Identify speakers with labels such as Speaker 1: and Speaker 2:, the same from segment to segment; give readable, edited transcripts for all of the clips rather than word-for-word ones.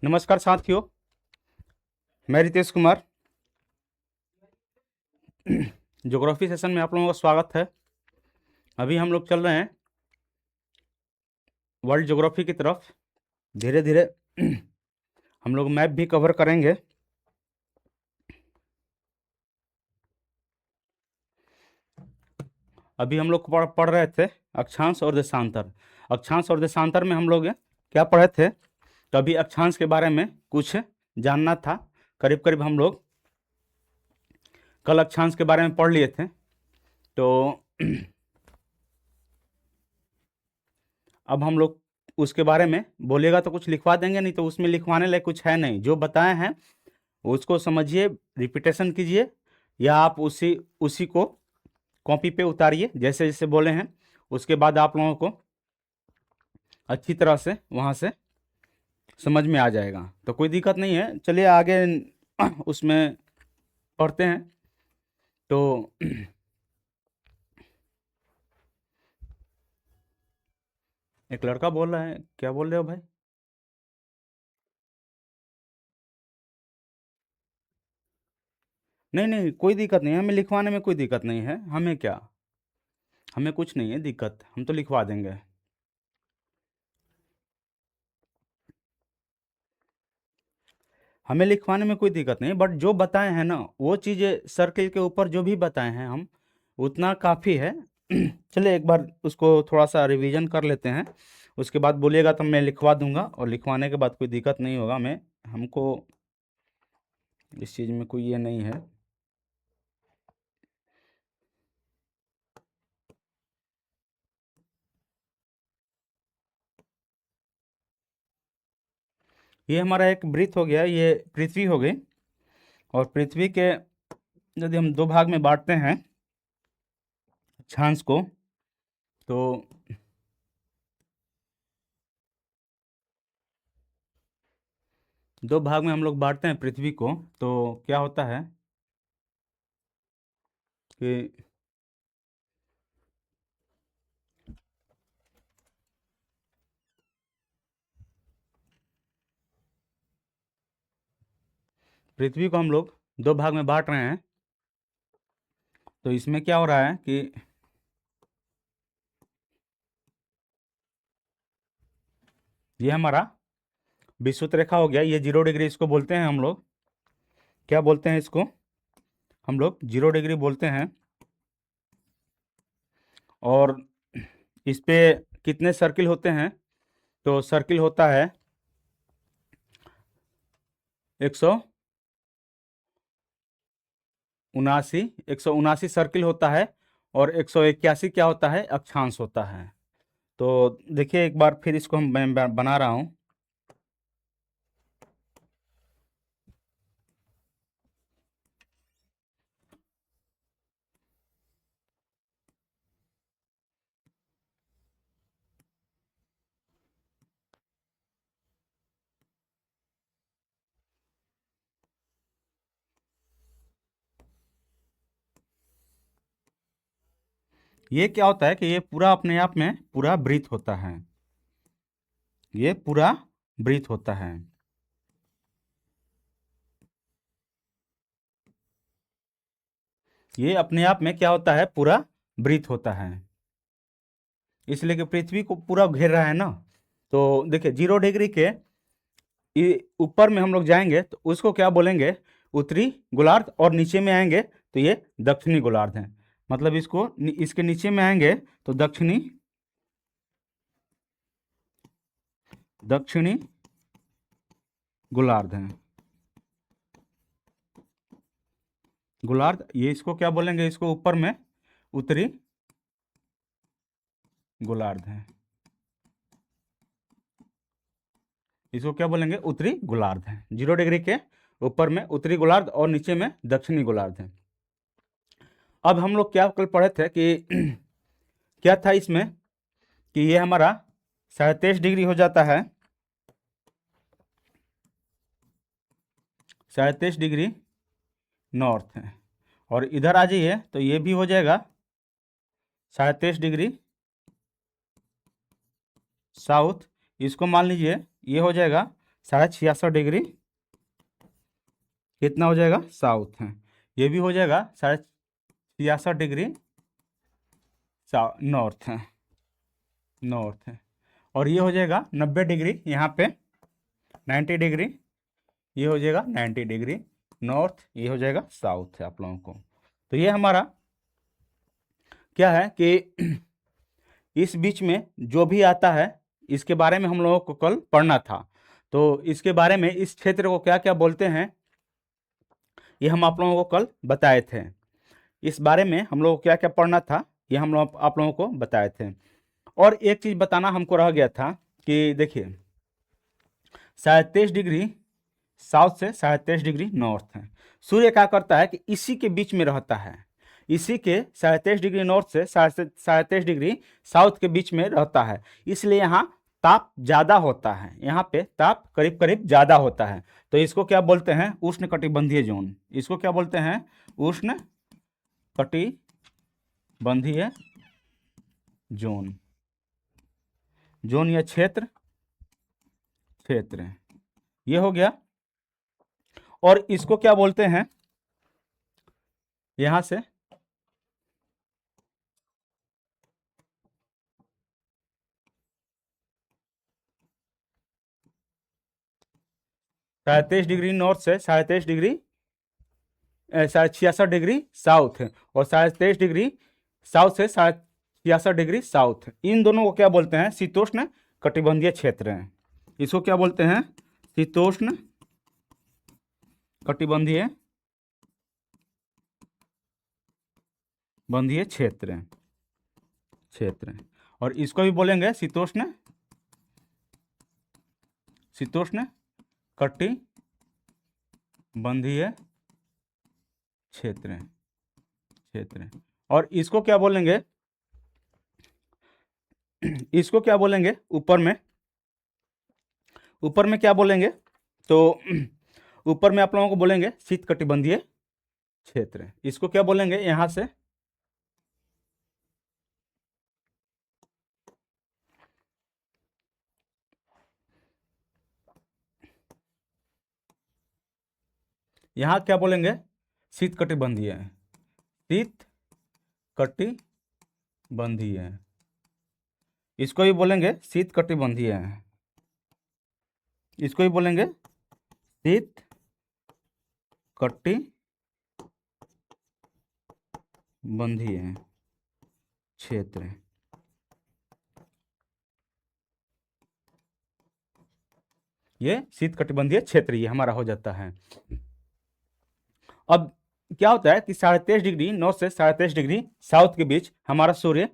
Speaker 1: नमस्कार साथियों, मैं रितेश कुमार। ज्योग्राफी सेशन में आप लोगों का स्वागत है। अभी हम लोग चल रहे हैं वर्ल्ड ज्योग्राफी की तरफ। धीरे धीरे हम लोग मैप भी कवर करेंगे। अभी हम लोग पढ़ रहे थे अक्षांश और देशांतर। अक्षांश और देशांतर में हम लोग क्या पढ़े थे? तो अभी अक्षांश के बारे में कुछ जानना था। करीब करीब हम लोग कल अक्षांश के बारे में पढ़ लिए थे। तो अब हम लोग उसके बारे में बोलिएगा तो कुछ लिखवा देंगे, नहीं तो उसमें लिखवाने लायक कुछ है नहीं। जो बताए हैं उसको समझिए, रिपीटेशन कीजिए, या आप उसी उसी को कॉपी पे उतारिए जैसे जैसे बोले हैं। उसके बाद आप लोगों को अच्छी तरह से वहाँ से समझ में आ जाएगा, तो कोई दिक्कत नहीं है। चलिए आगे उसमें पढ़ते हैं। तो एक लड़का बोल रहा है, क्या बोल रहे हो भाई? नहीं नहीं, कोई दिक्कत नहीं है, हमें लिखवाने में कोई दिक्कत नहीं है। हमें क्या, हमें कुछ नहीं है दिक्कत, हम तो लिखवा देंगे। हमें लिखवाने में कोई दिक्कत नहीं, बट जो बताए हैं ना वो चीज़ें सर्किल के ऊपर जो भी बताए हैं हम, उतना काफ़ी है। चलिए एक बार उसको थोड़ा सा रिवीजन कर लेते हैं। उसके बाद बोलिएगा तो मैं लिखवा दूंगा, और लिखवाने के बाद कोई दिक्कत नहीं होगा। मैं हमको इस चीज़ में कोई ये नहीं है। ये हमारा एक वृत्त हो गया, ये पृथ्वी हो गई। और पृथ्वी के यदि हम दो भाग में बांटते हैं अक्षांश को, तो दो भाग में हम लोग बांटते हैं पृथ्वी को, तो क्या होता है कि पृथ्वी को हम लोग दो भाग में बांट रहे हैं। तो इसमें क्या हो रहा है कि ये हमारा विषुवत रेखा हो गया, ये 0 डिग्री इसको बोलते हैं हम लोग। क्या बोलते हैं इसको? हम लोग 0 डिग्री बोलते हैं। और इस पे कितने सर्किल होते हैं? तो सर्किल होता है 179, 179 सर्किल होता है। और 181 क्या होता है? अक्षांश होता है। तो देखिए एक बार फिर इसको मैं बना रहा हूँ। ये क्या होता है कि ये पूरा अपने आप में पूरा वृत्त होता है। ये पूरा वृत्त होता है। ये अपने आप में क्या होता है? पूरा वृत्त होता है। इसलिए कि पृथ्वी को पूरा घेर रहा है ना। तो देखिए 0 डिग्री के ये ऊपर में हम लोग जाएंगे तो उसको क्या बोलेंगे? उत्तरी गोलार्ध। और नीचे में आएंगे तो ये दक्षिणी गोलार्ध है। मतलब इसको इसके नीचे में आएंगे तो दक्षिणी दक्षिणी गोलार्ध है। गोलार्ध, ये इसको क्या बोलेंगे? इसको ऊपर में उत्तरी गोलार्ध है। इसको क्या बोलेंगे? उत्तरी गोलार्ध है। 0 डिग्री के ऊपर में उत्तरी गोलार्ध और नीचे में दक्षिणी गोलार्ध है। अब हम लोग क्या कल पढ़े थे कि क्या था इसमें कि ये हमारा 37 डिग्री हो जाता है। 37 डिग्री नॉर्थ है। और इधर आ जाइए तो ये भी हो जाएगा 37 डिग्री साउथ। इसको मान लीजिए ये हो जाएगा 66.5 डिग्री कितना हो जाएगा, साउथ है। ये भी हो जाएगा 66.5 डिग्री नॉर्थ है, नॉर्थ है। और ये हो जाएगा 90 डिग्री, यहाँ पे 90 डिग्री, ये हो जाएगा 90 डिग्री नॉर्थ, ये हो जाएगा साउथ है आप लोगों को। तो ये हमारा क्या है कि इस बीच में जो भी आता है इसके बारे में हम लोगों को कल पढ़ना था। तो इसके बारे में, इस क्षेत्र को क्या क्या बोलते हैं, ये हम आप लोगों को कल बताए थे। इस बारे में हम लोगों को क्या क्या पढ़ना था ये हम लोग आप लोगों को बताए थे। और एक चीज़ बताना हमको रह गया था कि देखिए 37 डिग्री साउथ से 37 डिग्री नॉर्थ है। सूर्य क्या करता है कि इसी के बीच में रहता है, इसी के 37 डिग्री नॉर्थ से 37 डिग्री साउथ के बीच में रहता है, इसलिए यहाँ ताप ज़्यादा होता है, यहाँ पे ताप करीब करीब ज़्यादा होता है। तो इसको क्या बोलते हैं, उष्ण कटिबंधीय जोन। इसको क्या बोलते हैं, उष्ण कटिबंधीय जोन, जोन या क्षेत्र, क्षेत्र ये हो गया। और इसको क्या बोलते हैं, यहां से 37 डिग्री नॉर्थ से 66 डिग्री साउथ है, और 37 डिग्री साउथ से 66 डिग्री साउथ, इन दोनों को क्या बोलते हैं, शीतोष्ण कटिबंधीय क्षेत्र है। इसको क्या बोलते हैं, शीतोष्ण कटिबंधीय क्षेत्र, क्षेत्र। और इसको भी बोलेंगे शीतोष्ण कटिबंधीय क्षेत्र, क्षेत्र। और इसको क्या बोलेंगे, इसको क्या बोलेंगे, ऊपर में क्या बोलेंगे, तो ऊपर में आप लोगों को बोलेंगे शीत कटिबंधीय क्षेत्र। इसको क्या बोलेंगे, यहां से यहां क्या बोलेंगे, शीत कटिबंधीय, शीत कटिबंधीय। इसको भी बोलेंगे शीत कटिबंधीय, इसको भी बोलेंगे शीत कटिबंधीय क्षेत्र। ये शीत कटिबंधीय क्षेत्र ये हमारा हो जाता है। अब क्या होता है कि 37 डिग्री नॉर्थ से 37 डिग्री साउथ के बीच हमारा सूर्य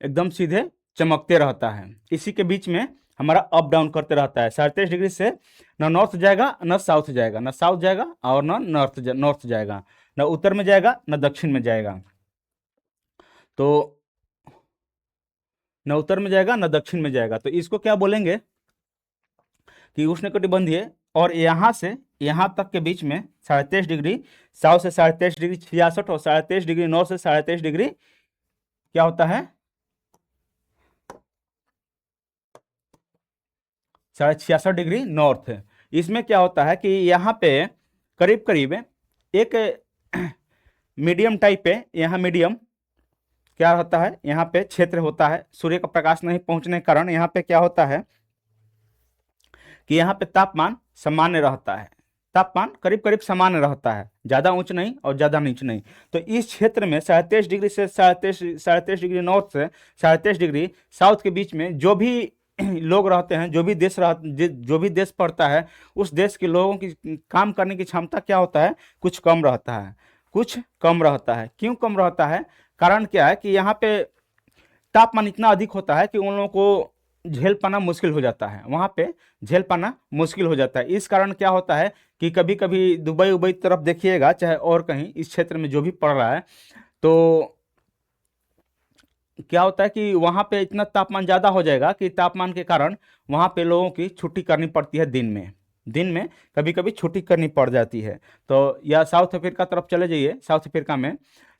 Speaker 1: एकदम सीधे चमकते रहता है, इसी के बीच में हमारा अप डाउन करते रहता है। 37 डिग्री से न नॉर्थ जाएगा न साउथ जाएगा, न साउथ जाएगा और न नॉर्थ जाएगा, न उत्तर में जाएगा न दक्षिण में जाएगा। तो न उत्तर में जाएगा न दक्षिण में जाएगा। तो इसको क्या बोलेंगे कि उष्णकटिबंधीय। और यहाँ से यहाँ तक के बीच में 37 डिग्री साउथ से 37 डिग्री 66 और 37 डिग्री नॉर्थ से 37 डिग्री क्या होता है, 66 डिग्री नॉर्थ है। इसमें क्या होता है कि यहाँ पे करीब करीब एक मीडियम टाइप पे, यहाँ मीडियम क्या होता है, यहाँ पे क्षेत्र होता है, सूर्य का प्रकाश नहीं पहुंचने के कारण यहाँ पे क्या होता है कि यहाँ पे तापमान सामान्य रहता है, तापमान करीब करीब सामान्य रहता है, ज़्यादा ऊंच नहीं और ज़्यादा नीच नहीं। तो इस क्षेत्र में 37 डिग्री से 37 डिग्री नॉर्थ से 37 डिग्री साउथ के बीच में जो भी लोग रहते हैं, जो भी देश पड़ता है, उस देश के लोगों की काम करने की क्षमता क्या होता है, कुछ कम रहता है, कुछ कम रहता है। क्यों कम रहता है, कारण क्या है कि यहाँ पे तापमान इतना अधिक होता है कि उन लोगों को झेल पाना मुश्किल हो जाता है, वहाँ पे झेल पाना मुश्किल हो जाता है। इस कारण क्या होता है कि कभी कभी दुबई उबई तरफ देखिएगा, चाहे और कहीं इस क्षेत्र में जो भी पड़ रहा है, तो क्या होता है कि वहाँ पे इतना तापमान ज़्यादा हो जाएगा कि तापमान के कारण वहाँ पे लोगों की छुट्टी करनी पड़ती है, दिन में कभी कभी छुट्टी करनी पड़ जाती है। तो या साउथ अफ्रीका तरफ चले जाइए, साउथ अफ्रीका में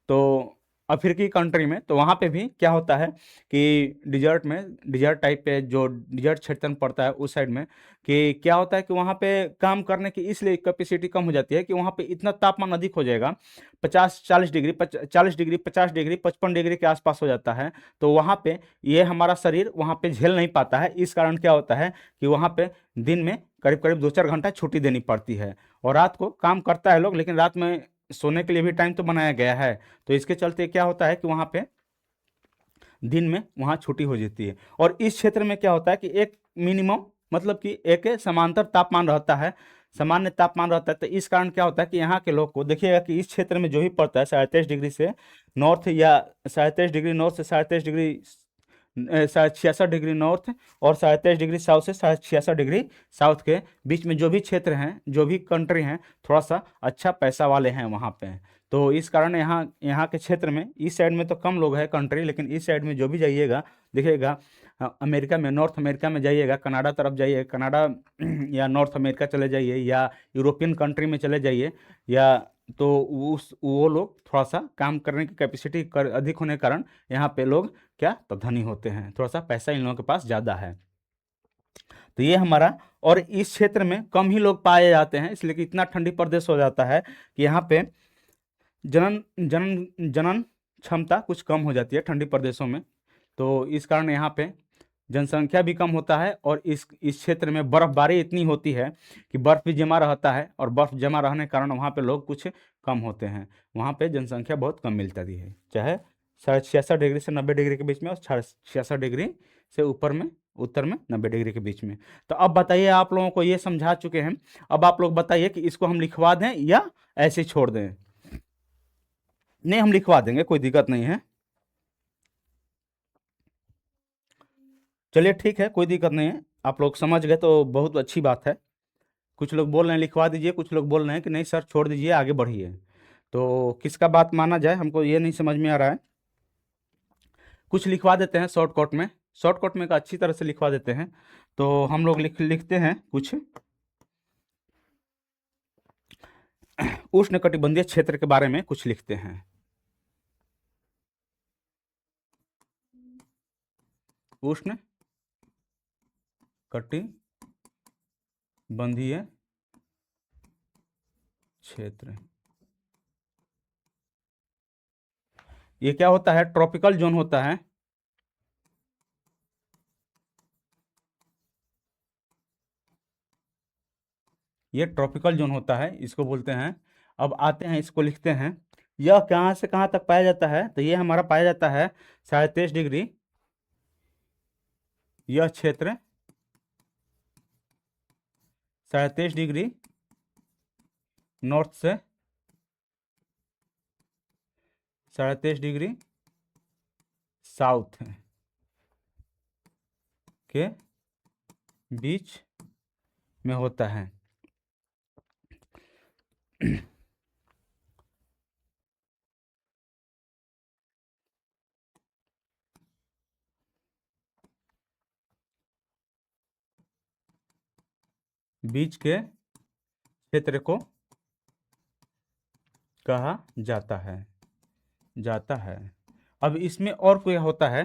Speaker 1: तो अफ्रीकी कंट्री में, तो वहाँ पे भी क्या होता है कि डिजर्ट में, डिजर्ट टाइप पे जो डिजर्ट क्षेत्र में पड़ता है उस साइड में, कि क्या होता है कि वहाँ पे काम करने की इसलिए कैपेसिटी कम हो जाती है कि वहाँ पे इतना तापमान अधिक हो जाएगा, 50-40 डिग्री, 40 डिग्री, 50 डिग्री, 55 डिग्री के आसपास हो जाता है। तो वहाँ पे ये हमारा शरीर वहाँ पे झेल नहीं पाता है। इस कारण क्या होता है कि वहाँ पे दिन में करीब करीब 2-4 घंटा छुट्टी देनी पड़ती है, और रात को काम करता है लोग, लेकिन रात में सोने के लिए भी टाइम तो बनाया गया है। तो इसके चलते क्या होता है कि वहाँ पे दिन में वहाँ छुट्टी हो जाती है। और इस क्षेत्र में क्या होता है कि एक मिनिमम, मतलब कि एक समांतर तापमान रहता है, सामान्य तापमान रहता है। तो इस कारण क्या होता है कि यहाँ के लोग को देखिएगा कि इस क्षेत्र में जो भी पड़ता है 37 डिग्री से नॉर्थ, या 37 डिग्री नॉर्थ से 37 डिग्री, 66 डिग्री नॉर्थ, और 37 डिग्री साउथ से 66 डिग्री साउथ के बीच में जो भी क्षेत्र हैं, जो भी कंट्री हैं, थोड़ा सा अच्छा पैसा वाले हैं वहाँ पे। तो इस कारण यहाँ यहाँ के क्षेत्र में, इस साइड में तो कम लोग हैं कंट्री, लेकिन इस साइड में जो भी जाइएगा देखिएगा, अमेरिका में, नॉर्थ अमेरिका में जाइएगा, कनाडा तरफ जाइए, कनाडा या नॉर्थ अमेरिका चले जाइए, या यूरोपियन कंट्री में चले जाइए, या तो उस वो लोग थोड़ा सा काम करने की कैपेसिटी अधिक होने के कारण यहाँ पे लोग क्या, तो धनी होते हैं, थोड़ा सा पैसा इन लोगों के पास ज़्यादा है। तो ये हमारा, और इस क्षेत्र में कम ही लोग पाए जाते हैं, इसलिए कि इतना ठंडी प्रदेश हो जाता है कि यहाँ पे जनन जनन जनन क्षमता कुछ कम हो जाती है ठंडी प्रदेशों में। तो इस कारण यहाँ पे जनसंख्या भी कम होता है, और इस क्षेत्र में बर्फबारी इतनी होती है कि बर्फ भी जमा रहता है, और बर्फ जमा रहने के कारण वहाँ पे लोग कुछ कम होते हैं। वहाँ पे जनसंख्या बहुत कम मिलती है, चाहे 66 डिग्री से 90 डिग्री के बीच में, और 66 डिग्री से ऊपर में, उत्तर में 90 डिग्री के बीच में। तो अब बताइए, आप लोगों को ये समझा चुके हैं, अब आप लोग बताइए कि इसको हम लिखवा दें या ऐसे ही छोड़ दें। नहीं, हम लिखवा देंगे, कोई दिक्कत नहीं है। चलिए ठीक है, कोई दिक्कत नहीं है, आप लोग समझ गए तो बहुत अच्छी बात है। कुछ लोग बोल रहे हैं लिखवा दीजिए, कुछ लोग बोल रहे हैं कि नहीं सर छोड़ दीजिए, आगे बढ़िए। तो किसका बात माना जाए, हमको ये नहीं समझ में आ रहा है। कुछ लिखवा देते हैं शॉर्टकट में, शॉर्टकट में एक अच्छी तरह से लिखवा देते हैं। तो हम लोग लिखते हैं कुछ उष्णकटिबंधीय क्षेत्र के बारे में कुछ लिखते हैं। उष्ण कटिबंधीय क्षेत्र, ये क्या होता है, ट्रॉपिकल जोन होता है। ये ट्रॉपिकल जोन होता है, इसको बोलते हैं। अब आते हैं, इसको लिखते हैं। यह कहाँ से कहाँ तक पाया जाता है, तो ये हमारा पाया जाता है 37 डिग्री, यह क्षेत्र 37 डिग्री नॉर्थ से 37 डिग्री साउथ के बीच में होता है। बीच के क्षेत्र को कहा जाता है। अब इसमें और कोई होता है,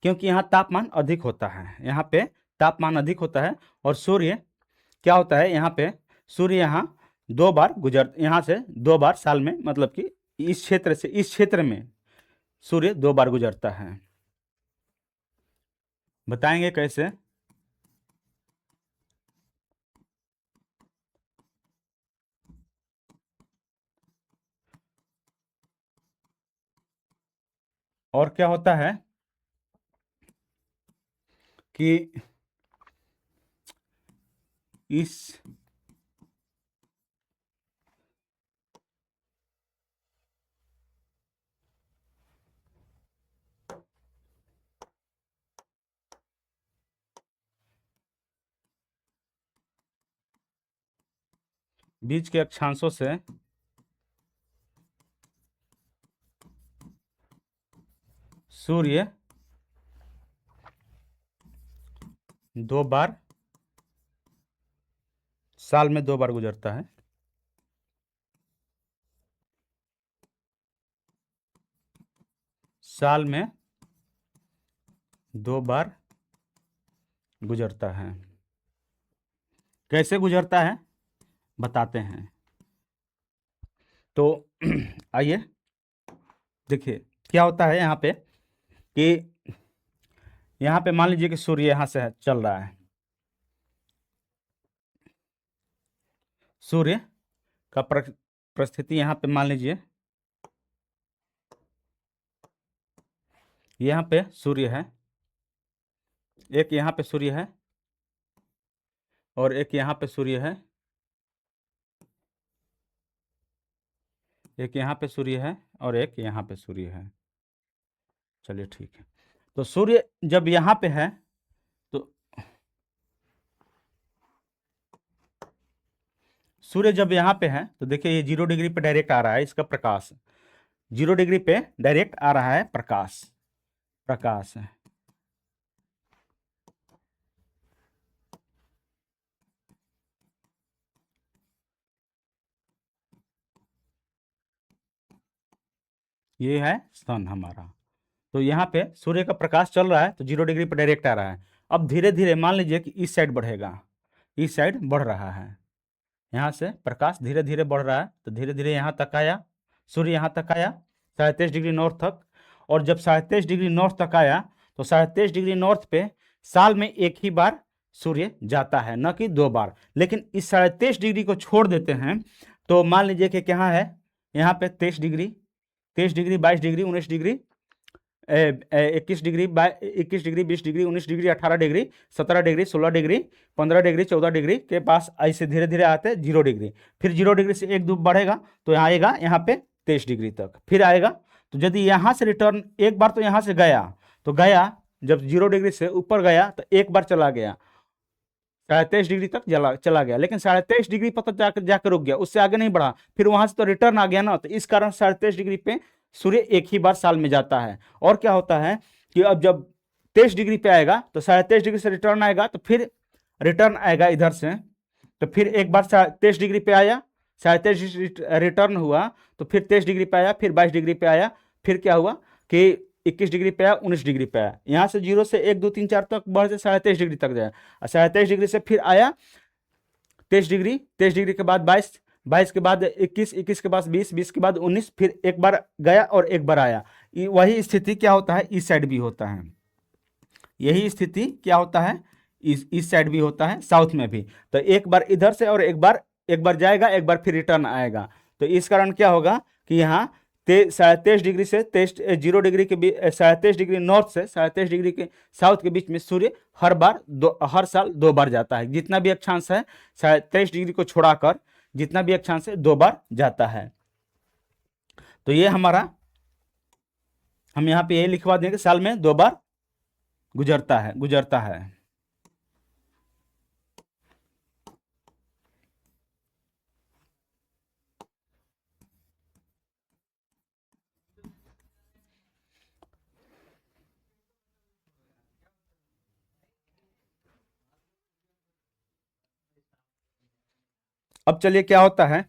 Speaker 1: क्योंकि यहाँ तापमान अधिक होता है, यहाँ पे तापमान अधिक होता है, और सूर्य क्या होता है यहाँ पे, सूर्य यहाँ 2 बार यहाँ से 2 बार साल में, मतलब कि इस क्षेत्र से इस क्षेत्र में सूर्य 2 बार गुजरता है। बताएंगे कैसे। और क्या होता है कि इस बीच के अक्षांशों से सूर्य 2 बार साल में 2 बार गुजरता है। साल में 2 बार गुजरता है। कैसे गुजरता है बताते हैं। तो आइए देखिए क्या होता है यहाँ पे कि यहाँ पे मान लीजिए कि सूर्य यहाँ से चल रहा है। सूर्य का परिस्थिति यहाँ पे मान लीजिए, यहाँ पे सूर्य है, एक यहाँ पे सूर्य है और एक यहाँ पे सूर्य है, एक यहाँ पे सूर्य है और एक यहाँ पे सूर्य है। चलिए ठीक है। तो सूर्य जब यहाँ पे है तो सूर्य जब यहाँ पे है तो देखिए ये 0 डिग्री पे डायरेक्ट आ रहा है, इसका प्रकाश 0 डिग्री पे डायरेक्ट आ रहा है, प्रकाश प्रकाश है। ये है सन हमारा। तो यहाँ पे सूर्य का प्रकाश चल रहा है तो 0 डिग्री पर डायरेक्ट आ रहा है। अब धीरे धीरे मान लीजिए कि इस साइड बढ़ेगा, इस साइड बढ़ रहा है, यहाँ से प्रकाश धीरे धीरे बढ़ रहा है तो धीरे धीरे यहाँ तक आया, सूर्य यहाँ तक आया 23.5 डिग्री नॉर्थ तक। और जब 23.5 डिग्री नॉर्थ तक आया तो 23.5 डिग्री नॉर्थ पे साल में एक ही बार सूर्य जाता है, न कि 2 बार। लेकिन इस 23.5 डिग्री को छोड़ देते हैं तो मान लीजिए कि क्या है, यहाँ पे 23 degree, 22 degree, 19 degree, 21 degree, 21 degree, 20 degree, 19 degree, 18 degree, 17 degree, 16 degree, 15 degree, 14 degree के पास ऐसे धीरे धीरे आते हैं 0 डिग्री। फिर 0 डिग्री से एक 2 बढ़ेगा तो यहाँ आएगा यहाँ पे 23 डिग्री तक, फिर आएगा। तो यदि यहाँ से रिटर्न एक बार तो यहाँ से गया तो गया, जब 0 डिग्री से ऊपर गया तो एक बार चला गया 23.5 डिग्री तक चला गया, लेकिन 23.5 डिग्री पर तो जाकर रुक गया, उससे आगे नहीं बढ़ा। फिर वहां से तो रिटर्न आ गया ना, तो इस कारण 23.5 डिग्री पे सूर्य एक ही बार साल में जाता है। और क्या होता है कि अब जब 23 डिग्री पे आएगा तो 23.5 डिग्री से रिटर्न आएगा, तो फिर रिटर्न आएगा इधर से, तो फिर एक बार 23 डिग्री पे आया, 23 रिटर्न हुआ, तो फिर 23 डिग्री पे आया, फिर 22 डिग्री पे आया, फिर क्या हुआ कि 21 डिग्री पे आया, 19 डिग्री पे आया, यहाँ से 0 से 1 2 3 4 तक बढ़ से 23.5 डिग्री तक जाए। 23.5 डिग्री से फिर आया 23 डिग्री, 23 डिग्री के बाद 22, 22 के बाद 21, 21 के बाद 20, 20 के बाद 19, फिर एक बार गया और एक बार आया। वही स्थिति क्या होता है इस साइड भी होता है, यही स्थिति क्या होता है इस साइड भी होता है, साउथ में भी। तो एक बार इधर से और एक बार जाएगा, एक बार फिर रिटर्न आएगा। तो इस कारण क्या होगा कि यहाँ 23 डिग्री से 0 डिग्री के बीच, 23 डिग्री नॉर्थ से 23 डिग्री के साउथ के बीच में सूर्य हर साल 2 बार जाता है। जितना भी अक्षांश है 23 डिग्री को छोड़ाकर जितना भी अक्षांश है 2 बार जाता है। तो ये हमारा, हम यहाँ पे यही लिखवा देंगे, साल में 2 बार गुजरता है। अब चलिए क्या होता है,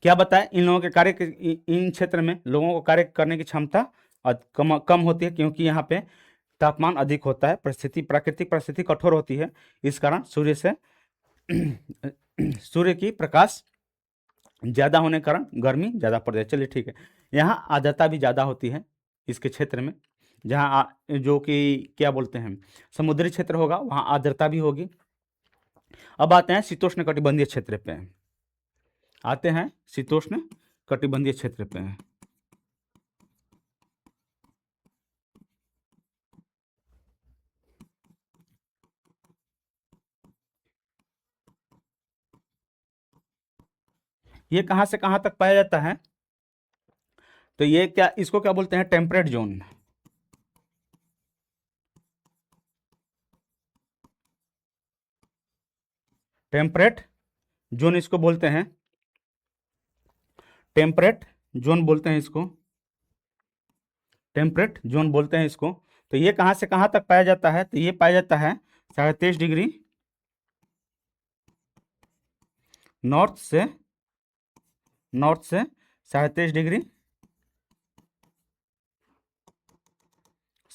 Speaker 1: क्या बताएं, इन लोगों के इन क्षेत्र में लोगों को कार्य करने की क्षमता कम होती है, क्योंकि यहाँ पे तापमान अधिक होता है, प्राकृतिक परिस्थिति कठोर होती है। इस कारण सूर्य से सूर्य की प्रकाश ज़्यादा होने के कारण गर्मी ज़्यादा पड़ जाए। चलिए ठीक है, यहाँ आर्द्रता भी ज़्यादा होती है इसके क्षेत्र में, जहाँ जो कि क्या बोलते हैं समुद्री क्षेत्र होगा वहाँ आर्द्रता भी होगी। अब आते हैं शीतोष्ण कटिबंधीय क्षेत्र पे, आते हैं शीतोष्ण कटिबंधीय क्षेत्र पे। ये कहाँ से कहाँ तक पाया जाता है, तो ये क्या, इसको क्या बोलते हैं टेम्परेट जोन। टेम्परेट जोन इसको बोलते हैं, टेम्परेट जोन बोलते हैं इसको, टेम्परेट जोन बोलते हैं इसको। तो ये कहाँ से कहाँ तक पाया जाता है, तो ये पाया जाता है 23.5 डिग्री नॉर्थ से 23.5 डिग्री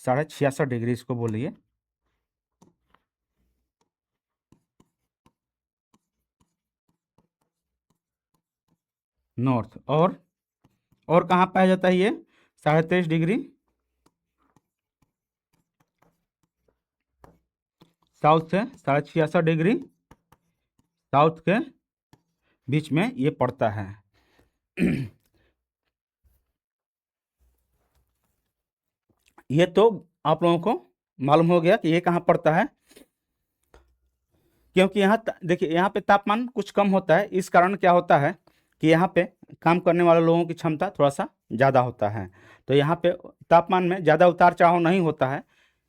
Speaker 1: 66.5 डिग्री इसको बोलिए। नॉर्थ। और कहाँ पाया जाता है ये 23.5 डिग्री? साउथ से 66.5 डिग्री साउथ के बीच में ये पड़ता है। ये तो आप लोगों को मालूम हो गया कि ये कहाँ पड़ता है, क्योंकि यहाँ देखिए यहाँ पे तापमान कुछ कम होता है। इस कारण क्या होता है कि यहाँ पे काम करने वाले लोगों की क्षमता थोड़ा सा ज़्यादा होता है, तो यहाँ पे तापमान में ज़्यादा उतार चढ़ाव नहीं होता है,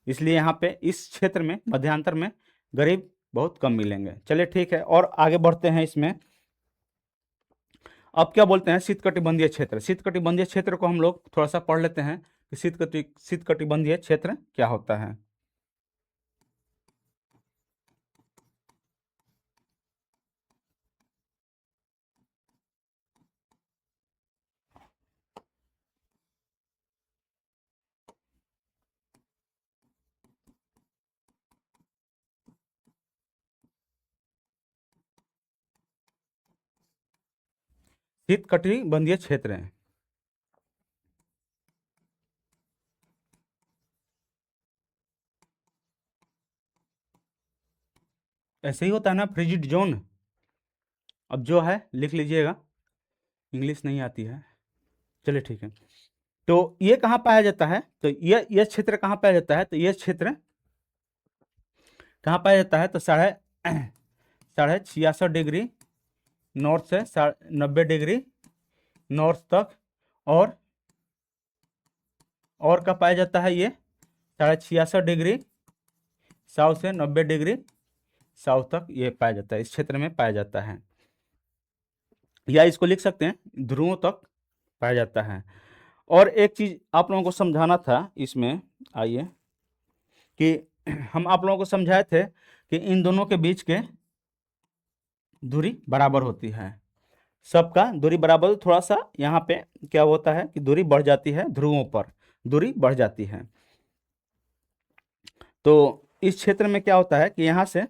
Speaker 1: इसलिए यहाँ पे इस क्षेत्र में मध्यांतर में गरीब बहुत कम मिलेंगे। चलिए ठीक है, और आगे बढ़ते हैं इसमें। अब क्या बोलते हैं शीतकटिबंधीय क्षेत्र। शीतकटिबंधीय क्षेत्र को हम लोग थोड़ा सा पढ़ लेते हैं कि शीतकटिबंधीय क्षेत्र क्या होता है। शीतकटिबंधीय क्षेत्र है, ऐसे ही होता है ना, फ्रिजिड जोन। अब जो है लिख लीजिएगा, इंग्लिश नहीं आती है। चलिए ठीक है, तो ये कहाँ पाया जाता है, तो ये क्षेत्र कहाँ पाया जाता है, तो ये क्षेत्र कहाँ पाया जाता है, तो 66.5 डिग्री नॉर्थ से 90 डिग्री नॉर्थ तक, और कब पाया जाता है ये 66.5 डिग्री साउथ से 90 डिग्री साउथ तक ये पाया जाता है, इस क्षेत्र में पाया जाता है, या इसको लिख सकते हैं ध्रुवों तक पाया जाता है। और एक चीज आप लोगों को समझाना था इसमें, आइए, कि हम आप लोगों को समझाए थे कि इन दोनों के बीच के दूरी बराबर होती है, सबका दूरी बराबर। थोड़ा सा यहाँ पे क्या होता है कि दूरी बढ़ जाती है, ध्रुवों पर दूरी बढ़ जाती है। तो इस क्षेत्र में क्या होता है कि यहाँ से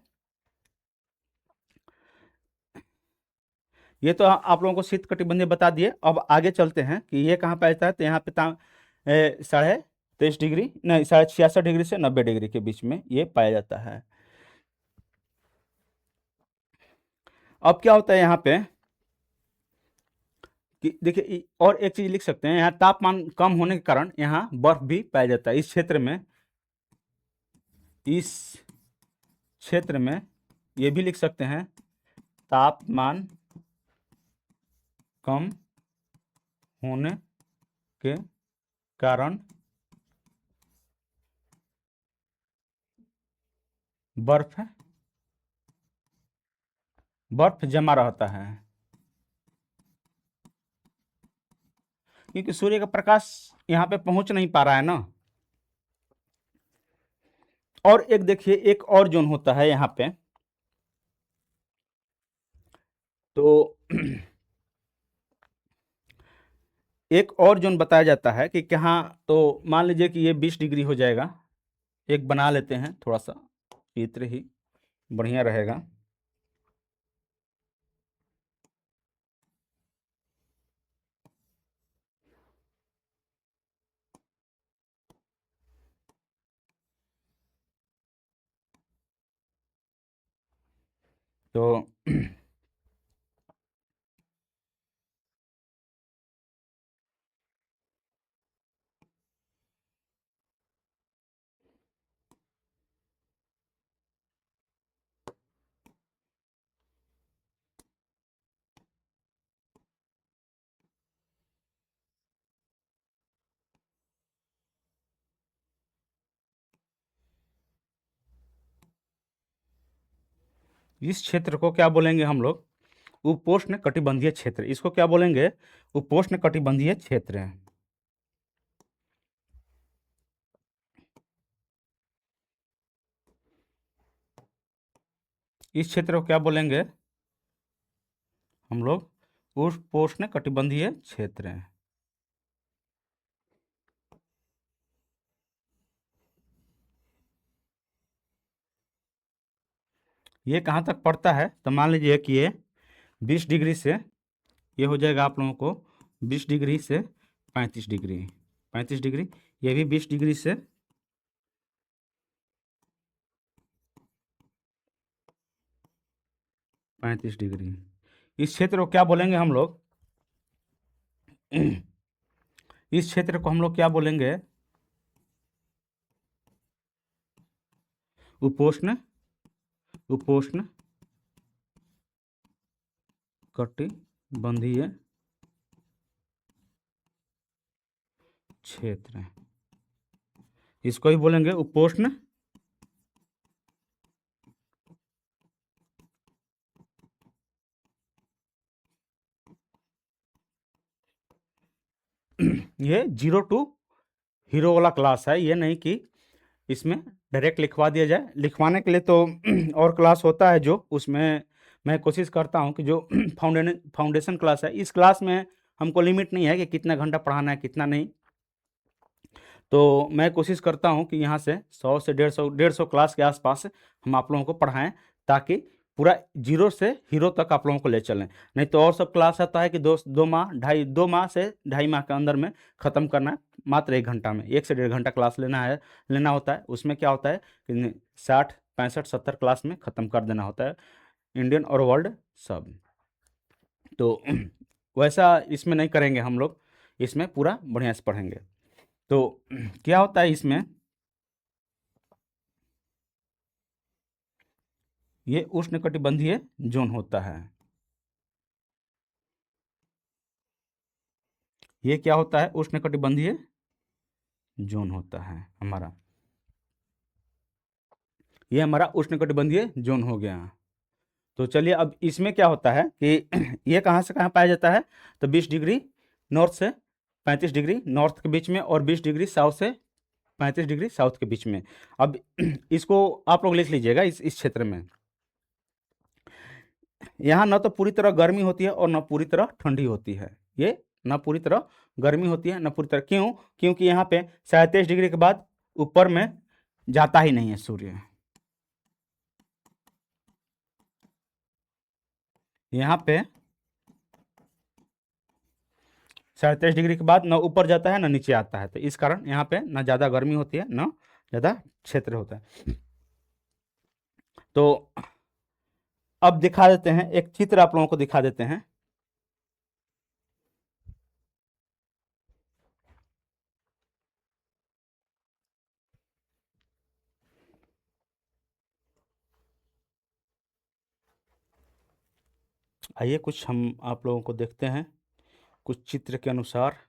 Speaker 1: ये तो आप लोगों को शीतकटिबंधीय बता दिए। अब आगे चलते हैं कि ये कहाँ पाया जाता है, तो यहाँ पे 23.5 डिग्री नहीं 66.5 डिग्री से 90 डिग्री के बीच में ये पाया जाता है। अब क्या होता है यहाँ पे कि देखिए, और एक चीज लिख सकते हैं, यहाँ तापमान कम होने के कारण यहाँ बर्फ भी पाया जाता है। इस क्षेत्र में ये भी लिख सकते हैं, तापमान कम होने के कारण बर्फ जमा रहता है, क्योंकि सूर्य का प्रकाश यहाँ पे पहुंच नहीं पा रहा है ना। और एक देखिए, एक और जोन होता है यहाँ पे, तो एक और जोन बताया जाता है कि कहाँ, तो मान लीजिए कि ये 20 डिग्री हो जाएगा। एक बना लेते हैं, थोड़ा सा चित्र ही बढ़िया रहेगा। तो इस क्षेत्र को क्या बोलेंगे हम लोग, उपोष्ण कटिबंधीय क्षेत्र। इसको क्या बोलेंगे, उपोष्ण कटिबंधीय क्षेत्र। इस क्षेत्र को क्या बोलेंगे हम लोग, उपोष्ण कटिबंधीय क्षेत्र। ये कहाँ तक पड़ता है, तो मान लीजिए कि ये 20 डिग्री से, ये हो जाएगा आप लोगों को 20 डिग्री से 35 डिग्री, 35 डिग्री, ये भी 20 डिग्री से 35 डिग्री। इस क्षेत्र को क्या बोलेंगे हम लोग? इस क्षेत्र को हम लोग क्या बोलेंगे? उपोष्ण, उपोष्ण कटिबंधीय क्षेत्र, इसको ही बोलेंगे उपोष्ण ये 0 to हीरो वाला क्लास है, ये नहीं कि इसमें डायरेक्ट लिखवा दिया जाए। लिखवाने के लिए तो और क्लास होता है, जो उसमें मैं कोशिश करता हूँ कि जो फाउंडेशन क्लास है, इस क्लास में हमको लिमिट नहीं है कि कितना घंटा पढ़ाना है कितना नहीं। तो मैं कोशिश करता हूँ कि यहाँ से 100 से 150 क्लास के आसपास हम आप लोगों को पढ़ाएं, ताकि पूरा 0 से हीरो तक आप लोगों को ले चलें। नहीं तो और सब क्लास आता है कि 2 माह से 2.5 माह के अंदर में ख़त्म करना है, मात्र 1 घंटा में, 1 से 1.5 घंटा क्लास लेना होता है। उसमें क्या होता है कि 60, 65, 70 क्लास में ख़त्म कर देना होता है, इंडियन और वर्ल्ड सब। तो वैसा इसमें नहीं करेंगे हम लोग, इसमें पूरा बढ़िया से पढ़ेंगे। तो क्या होता है इसमें, ये उष्णकटिबंधीय जोन होता है। ये क्या होता है? उष्णकटिबंधीय जोन होता है हमारा, ये हमारा उष्णकटिबंधीय जोन हो गया। तो चलिए अब इसमें क्या होता है कि ये कहाँ से कहाँ पाया जाता है, तो 20 डिग्री नॉर्थ से 35 डिग्री नॉर्थ के बीच में, और 20 डिग्री साउथ से 35 डिग्री साउथ के बीच में। अब इसको आप लोग लिख लीजिएगा, इस क्षेत्र में यहाँ न तो पूरी तरह गर्मी होती है और न पूरी तरह ठंडी होती है। ये न पूरी तरह गर्मी होती है न पूरी तरह, क्यों? क्योंकि यहाँ पे 37 डिग्री के बाद ऊपर में जाता ही नहीं है सूर्य। यहाँ पे 37 डिग्री के बाद न ऊपर जाता है न नीचे आता है, तो इस कारण यहाँ पे न ज़्यादा गर्मी होती है न ज़्यादा क्षेत्र होता है। तो अब दिखा देते हैं, एक चित्र आप लोगों को दिखा देते हैं। आइए कुछ हम आप लोगों को देखते हैं कुछ चित्र के अनुसार।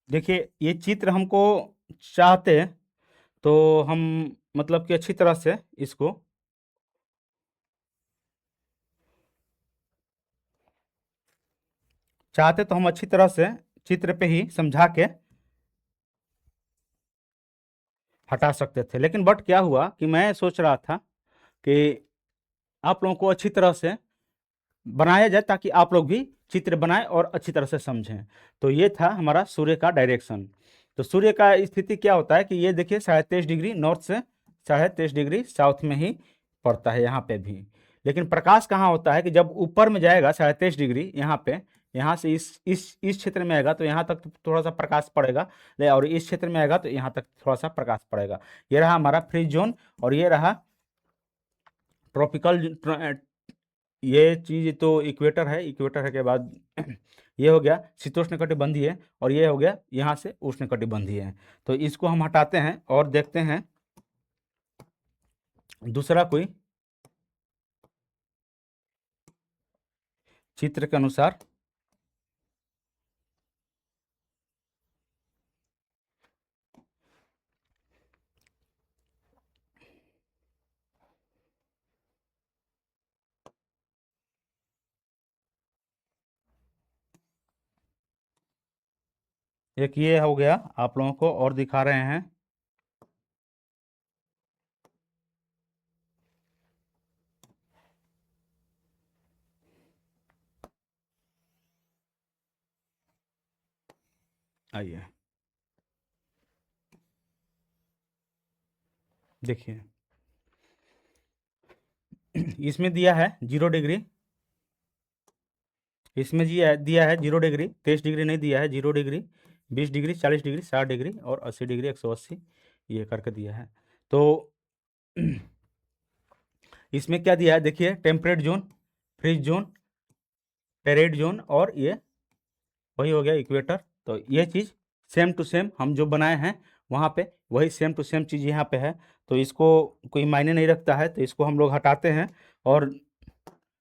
Speaker 1: देखिए ये चित्र हमको चाहते तो हम मतलब कि अच्छी तरह से इसको चाहते तो हम अच्छी तरह से चित्र पे ही समझा के हटा सकते थे, लेकिन बट क्या हुआ कि मैं सोच रहा था कि आप लोगों को अच्छी तरह से बनाया जाए ताकि आप लोग भी चित्र बनाएं और अच्छी तरह से समझें। तो ये था हमारा सूर्य का डायरेक्शन। तो सूर्य का स्थिति क्या होता है कि ये देखिए 23.5 डिग्री नॉर्थ से 23.5 डिग्री साउथ में ही पड़ता है यहाँ पे भी। लेकिन प्रकाश कहाँ होता है कि जब ऊपर में जाएगा 23.5 डिग्री यहाँ पे, यहाँ से इस क्षेत्र में आएगा तो यहाँ तक तो थोड़ा सा प्रकाश पड़ेगा, और इस क्षेत्र में आएगा तो यहाँ तक थोड़ा सा प्रकाश पड़ेगा। ये रहा हमारा फ्री जोन, और ये रहा ट्रॉपिकल। ये चीज़ तो इक्वेटर है, इक्वेटर है के बाद ये हो गया शीतोष्णकटिबंधीय है, और ये हो गया यहाँ से उष्णकटिबंधीय है। तो इसको हम हटाते हैं और देखते हैं दूसरा कोई चित्र के अनुसार। एक ये हो गया, आप लोगों को और दिखा रहे हैं। आइए देखिए, इसमें दिया है 0 डिग्री, इसमें दिया है 0 डिग्री, 23 डिग्री नहीं दिया है, 0 डिग्री, 20 डिग्री, 40 डिग्री, 60 डिग्री और 80 डिग्री, 180, ये करके दिया है। तो इसमें क्या दिया है देखिए, temperate zone, frigid zone, torrid zone और ये वही हो गया इक्वेटर। तो ये चीज़ सेम टू सेम हम जो बनाए हैं वहाँ पे वही सेम टू सेम चीज़ यहाँ पे है। तो इसको कोई मायने नहीं रखता है, तो इसको हम लोग हटाते हैं और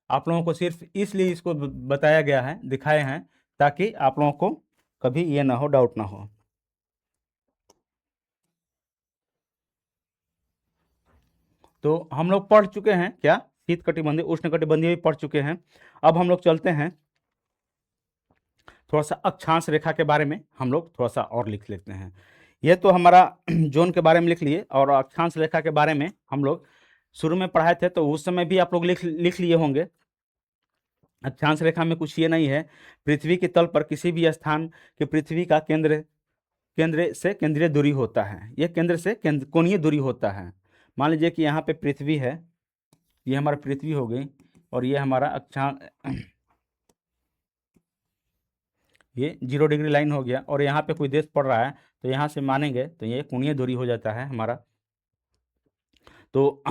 Speaker 1: आप लोगों को सिर्फ इसलिए इसको बताया गया है, दिखाए हैं, ताकि आप लोगों को कभी ये ना हो, डाउट ना हो। तो हम लोग पढ़ चुके हैं क्या, शीत कटिबंधीय उष्ण कटिबंधीय भी पढ़ चुके हैं। अब हम लोग चलते हैं थोड़ा सा अक्षांश रेखा के बारे में, हम लोग थोड़ा सा और लिख लेते हैं। ये तो हमारा जोन के बारे में लिख लिए, और अक्षांश रेखा के बारे में हम लोग शुरू में पढ़ाए थे, तो उस समय भी आप लोग लिख लिए होंगे। अक्षांश रेखा में कुछ ये नहीं है, पृथ्वी के तल पर किसी भी स्थान के पृथ्वी का केंद्र केंद्र से केंद्रीय दूरी होता है, ये केंद्र से कोणीय दूरी होता है। मान लीजिए कि यहाँ पे पृथ्वी है, ये हमारा पृथ्वी हो गई, और ये हमारा अक्षांश, ये 0 डिग्री लाइन हो गया, और यहाँ पे कोई देश पड़ रहा है, तो यहाँ से मानेंगे तो ये कोणीय दूरी हो जाता है हमारा। तो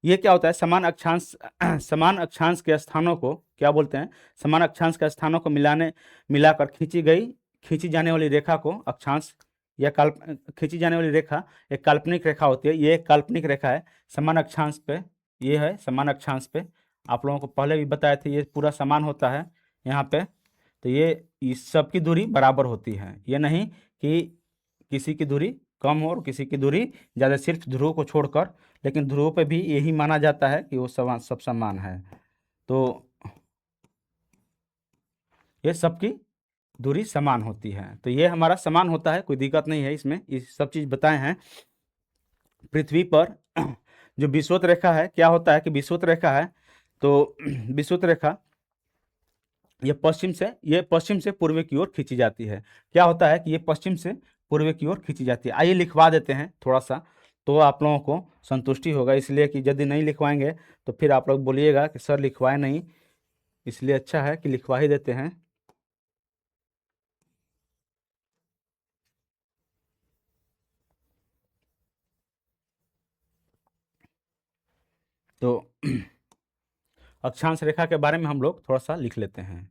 Speaker 1: ये क्या होता है, समान अक्षांश समान अक्षांश के स्थानों को क्या बोलते हैं, समान अक्षांश के स्थानों को मिलाकर खींची जाने वाली रेखा को अक्षांश या खींची जाने वाली रेखा एक काल्पनिक रेखा होती है। ये एक काल्पनिक रेखा है समान अक्षांश पे, ये है समान अक्षांश पे, आप लोगों को पहले भी बताए थे, ये पूरा समान होता है यहाँ पे। तो ये इस सब की दूरी बराबर होती है, ये नहीं कि किसी की दूरी कम हो और किसी की दूरी ज़्यादा, सिर्फ ध्रुव को छोड़कर, लेकिन ध्रुव पे भी यही माना जाता है कि वो सब समान है। तो ये सबकी दूरी समान होती है, तो ये हमारा समान होता है, कोई दिक्कत नहीं है इसमें, ये सब चीज़ बताए हैं। पृथ्वी पर जो विषुवत रेखा है, क्या होता है कि विषुवत रेखा है, तो विषुवत रेखा ये पश्चिम से पूर्व की ओर खींची जाती है। क्या होता है कि ये पश्चिम से पूर्व की ओर खींची जाती है। आइए लिखवा देते हैं थोड़ा सा, तो आप लोगों को संतुष्टि होगा, इसलिए कि यदि नहीं लिखवाएंगे तो फिर आप लोग बोलिएगा कि सर लिखवाए नहीं, इसलिए अच्छा है कि लिखवा ही देते हैं। तो अक्षांश रेखा के बारे में हम लोग थोड़ा सा लिख लेते हैं।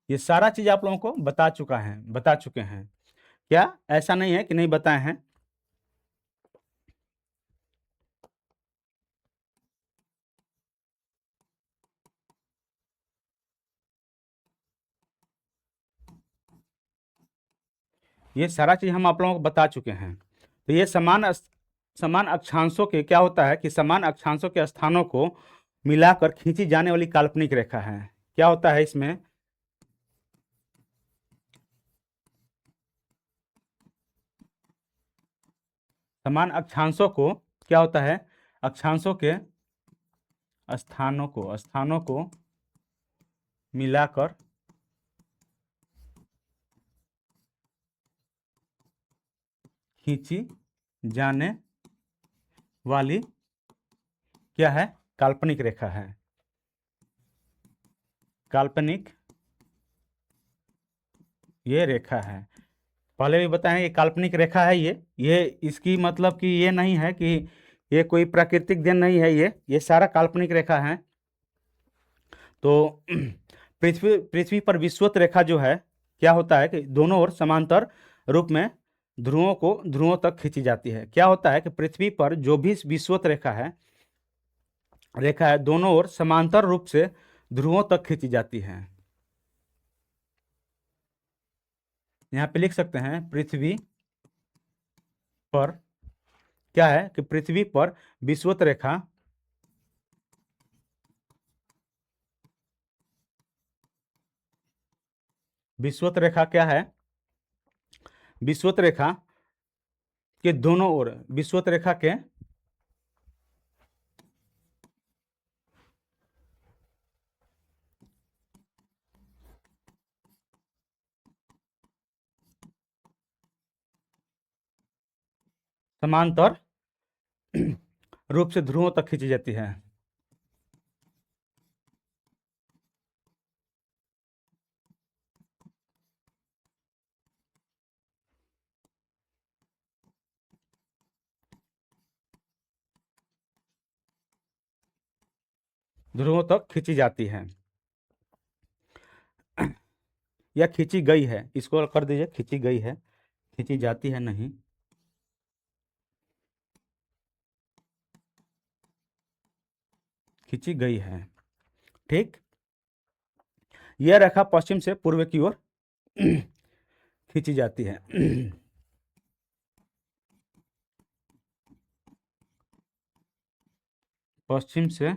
Speaker 1: ये सारा चीज आप लोगों को बता चुके हैं क्या, ऐसा नहीं है कि नहीं बताए हैं। ये सारा चीज हम आप लोगों को बता चुके हैं। तो ये समान अक्षांशों के क्या होता है कि समान अक्षांशों के स्थानों को मिलाकर खींची जाने वाली काल्पनिक रेखा है। क्या होता है इसमें, समान अक्षांशों को क्या होता है, अक्षांशों के स्थानों को मिलाकर खींची जाने वाली क्या है, काल्पनिक रेखा है। काल्पनिक ये रेखा है, पहले भी बताएं ये काल्पनिक रेखा है। ये इसकी मतलब कि ये नहीं है कि ये कोई प्राकृतिक देन नहीं है, ये सारा काल्पनिक रेखा है। तो पृथ्वी पर विषुवत रेखा जो है, क्या होता है कि दोनों ओर समांतर रूप में ध्रुवों तक खींची जाती है। क्या होता है कि पृथ्वी पर जो भी विषुवत रेखा है दोनों ओर समांतर रूप से ध्रुवों तक खींची जाती है। यहाँ पे लिख सकते हैं, पृथ्वी पर क्या है कि पृथ्वी पर विषुवत रेखा विषुवत रेखा क्या है, विषुवत रेखा के दोनों ओर, विषुवत रेखा के समांतर रूप से ध्रुवों तक खींची जाती है। ध्रुवों तक खींची जाती है या खींची गई है, इसको कर दीजिए, खींची गई है, खींची जाती है नहीं। खींची गई है, ठीक। यह रेखा पश्चिम से पूर्व की ओर खींची जाती है। पश्चिम से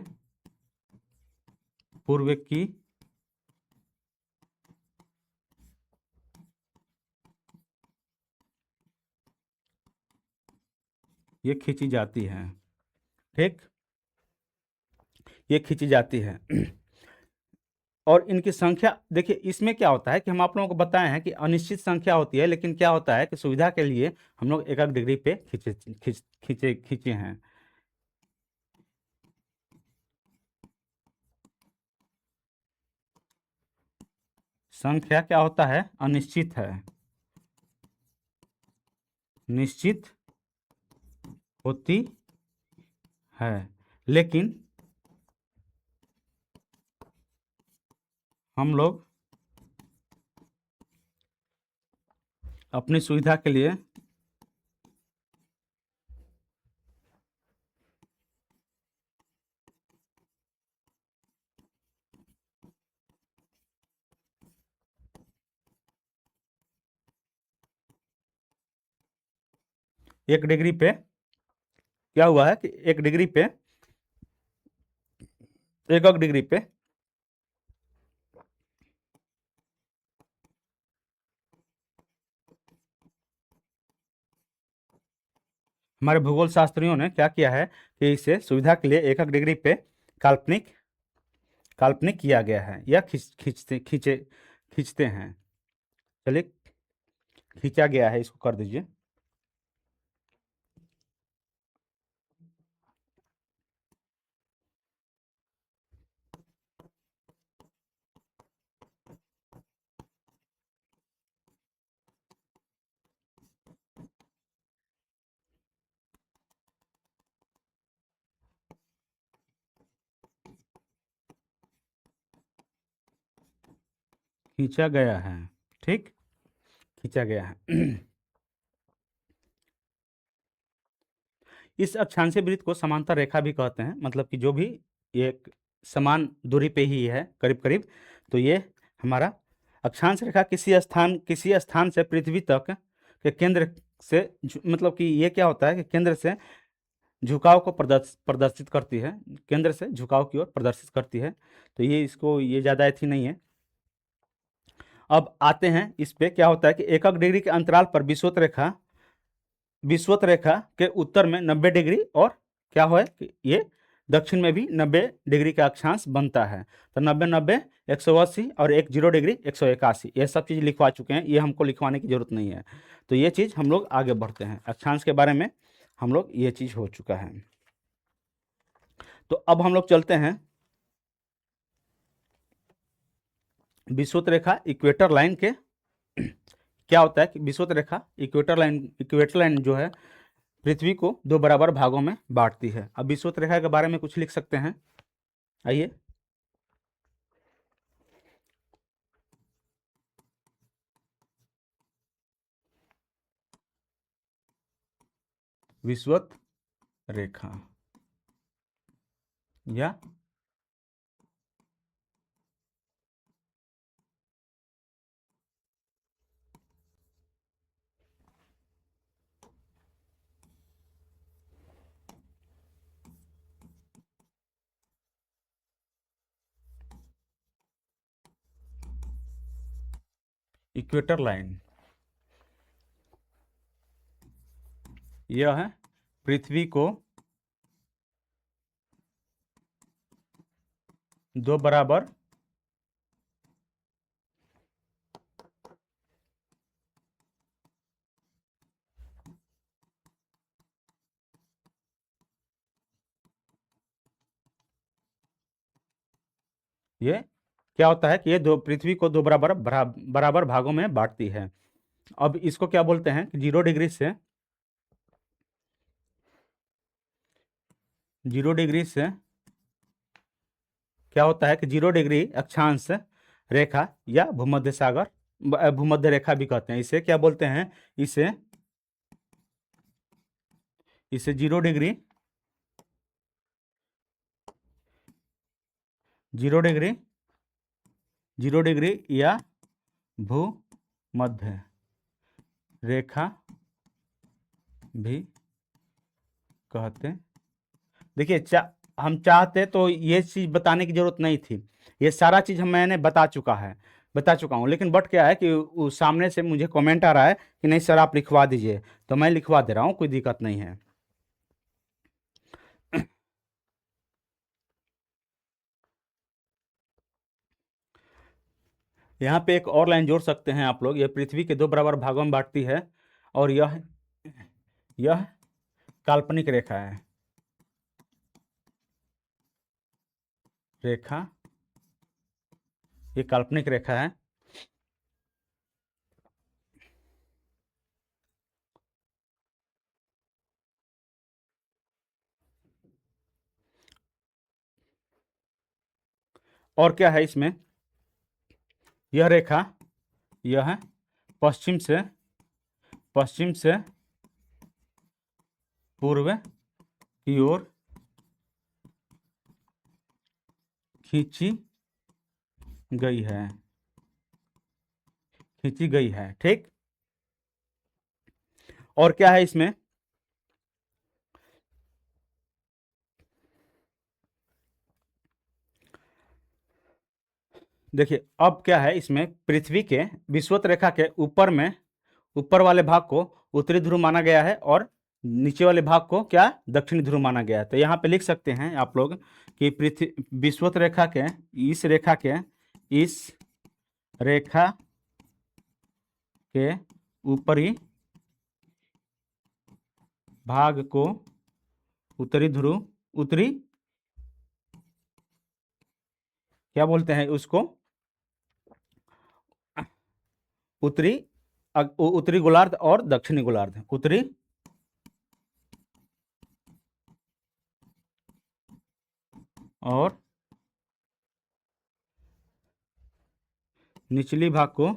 Speaker 1: पूर्व की ये खींची जाती है, ठीक, ये खींची जाती है। और इनकी संख्या देखिए, इसमें क्या होता है कि हम आप लोगों को बताए हैं कि अनिश्चित संख्या होती है, लेकिन क्या होता है कि सुविधा के लिए हम लोग एक एक डिग्री पे खींचे खींचे खींचे हैं। संख्या क्या होता है, अनिश्चित है, निश्चित होती है, लेकिन हम लोग अपनी सुविधा के लिए एक डिग्री पे क्या हुआ है कि एक डिग्री पे, एक डिग्री पे हमारे भूगोल शास्त्रियों ने क्या किया है कि इसे सुविधा के लिए एक डिग्री पे काल्पनिक काल्पनिक किया गया है या खींचते हैं। चलिए, खींचा गया है, इसको कर दीजिए। खींचा गया है, ठीक, खींचा गया है। इस अक्षांशीय वृत्त को समांतर रेखा भी कहते हैं, मतलब कि जो भी ये समान दूरी पे ही है करीब करीब, तो ये हमारा अक्षांश रेखा किसी स्थान से पृथ्वी तक के केंद्र से मतलब कि ये क्या होता है कि केंद्र से झुकाव को प्रदर्शित करती है, केंद्र से झुकाव की ओर प्रदर्शित करती है। तो ये इसको ये ज़्यादा अथी नहीं है। अब आते हैं इस पे, क्या होता है कि एक डिग्री के अंतराल पर विषुवत रेखा के उत्तर में 90 डिग्री और क्या है कि ये दक्षिण में भी 90 डिग्री का अक्षांश बनता है। तो 90 90 180 और एक 0 डिग्री 181, ये सब चीज़ लिखवा चुके हैं, ये हमको लिखवाने की जरूरत नहीं है। तो ये चीज़ हम लोग आगे बढ़ते हैं, अक्षांश के बारे में हम लोग ये चीज़ हो चुका है। तो अब हम लोग चलते हैं विषुवत रेखा इक्वेटर लाइन के। क्या होता है कि विषुवत रेखा इक्वेटर लाइन जो है पृथ्वी को दो बराबर भागों में बांटती है। अब विषुवत रेखा के बारे में कुछ लिख सकते हैं, आइए। विषुवत रेखा या इक्वेटर लाइन, यह है पृथ्वी को दो बराबर ये क्या होता है कि ये दो पृथ्वी को दो बराबर भागों में बांटती है। अब इसको क्या बोलते हैं कि 0 डिग्री से 0 डिग्री से क्या होता है कि 0 डिग्री अक्षांश रेखा या भूमध्य सागर भूमध्य रेखा भी कहते हैं। इसे क्या बोलते हैं, इसे इसे 0 डिग्री 0 डिग्री 0 डिग्री या भूमध्य रेखा भी कहते। देखिए हम चाहते तो ये चीज़ बताने की जरूरत नहीं थी, ये सारा चीज़ मैंने बता चुका हूँ, लेकिन बट क्या है कि सामने से मुझे कमेंट आ रहा है कि नहीं सर आप लिखवा दीजिए, तो मैं लिखवा दे रहा हूँ, कोई दिक्कत नहीं है। यहाँ पे एक और लाइन जोड़ सकते हैं आप लोग, यह पृथ्वी के दो बराबर भागों में बांटती है और यह काल्पनिक रेखा है, ये काल्पनिक रेखा है। और क्या है इसमें, यह रेखा यह है पश्चिम से पूर्व की ओर खींची गई है, ठीक। और क्या है इसमें, देखिए अब क्या है इसमें, पृथ्वी के विषुवत रेखा के ऊपर वाले भाग को उत्तरी ध्रुव माना गया है और नीचे वाले भाग को क्या दक्षिणी ध्रुव माना गया है। तो यहाँ पे लिख सकते हैं आप लोग कि पृथ्वी विषुवत रेखा के इस रेखा के ऊपरी भाग को उत्तरी क्या बोलते हैं उसको, उत्तरी गोलार्ध और दक्षिणी गोलार्ध, उत्तरी और निचली भाग को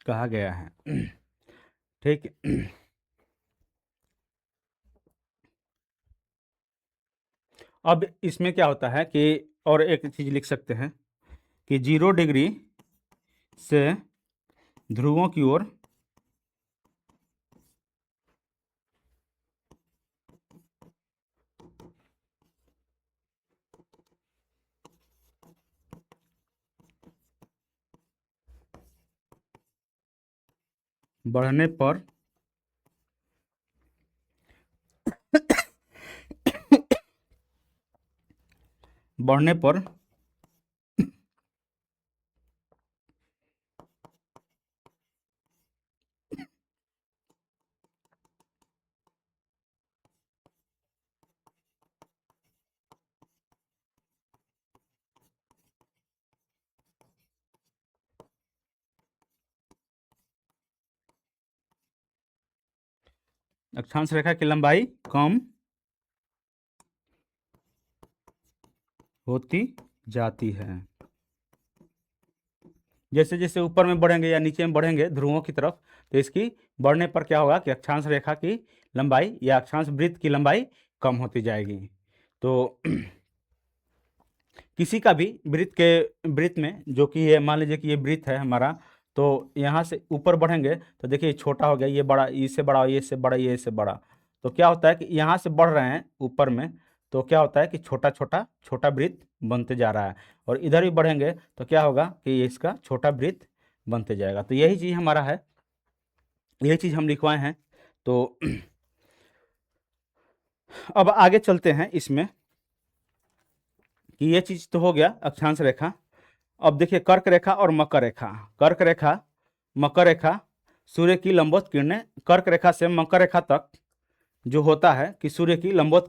Speaker 1: कहा गया है, ठीक। अब इसमें क्या होता है कि और एक चीज लिख सकते हैं कि 0 डिग्री से ध्रुवों की ओर बढ़ने पर अक्षांश रेखा की लंबाई कम होती जाती है। जैसे जैसे ऊपर में बढ़ेंगे या नीचे में बढ़ेंगे ध्रुवों की तरफ, तो इसकी बढ़ने पर क्या होगा कि अक्षांश रेखा की लंबाई या अक्षांश वृत्त की लंबाई कम होती जाएगी। तो किसी का भी वृत्त में, जो कि ये मान लीजिए कि ये वृत्त है हमारा, तो यहाँ से ऊपर बढ़ेंगे तो देखिए छोटा हो गया, ये बड़ा, इससे बड़ा, ये इससे बड़ा, ये इससे बड़ा। तो क्या होता है कि यहाँ से बढ़ रहे हैं ऊपर में, तो क्या होता है कि छोटा छोटा छोटा वृत्त बनते जा रहा है। और इधर भी बढ़ेंगे तो क्या होगा कि ये इसका छोटा वृत्त बनते जाएगा। तो यही चीज़ हमारा है, यही चीज़ हम लिखवाए हैं। तो अब आगे चलते हैं इसमें कि ये चीज़ तो हो गया अक्षांश रेखा। अब देखिए कर्क रेखा और मकर रेखा। कर्क रेखा, मकर रेखा, सूर्य की लंबवत किरणें कर्क रेखा से मकर रेखा तक जो होता है कि सूर्य की लंबवत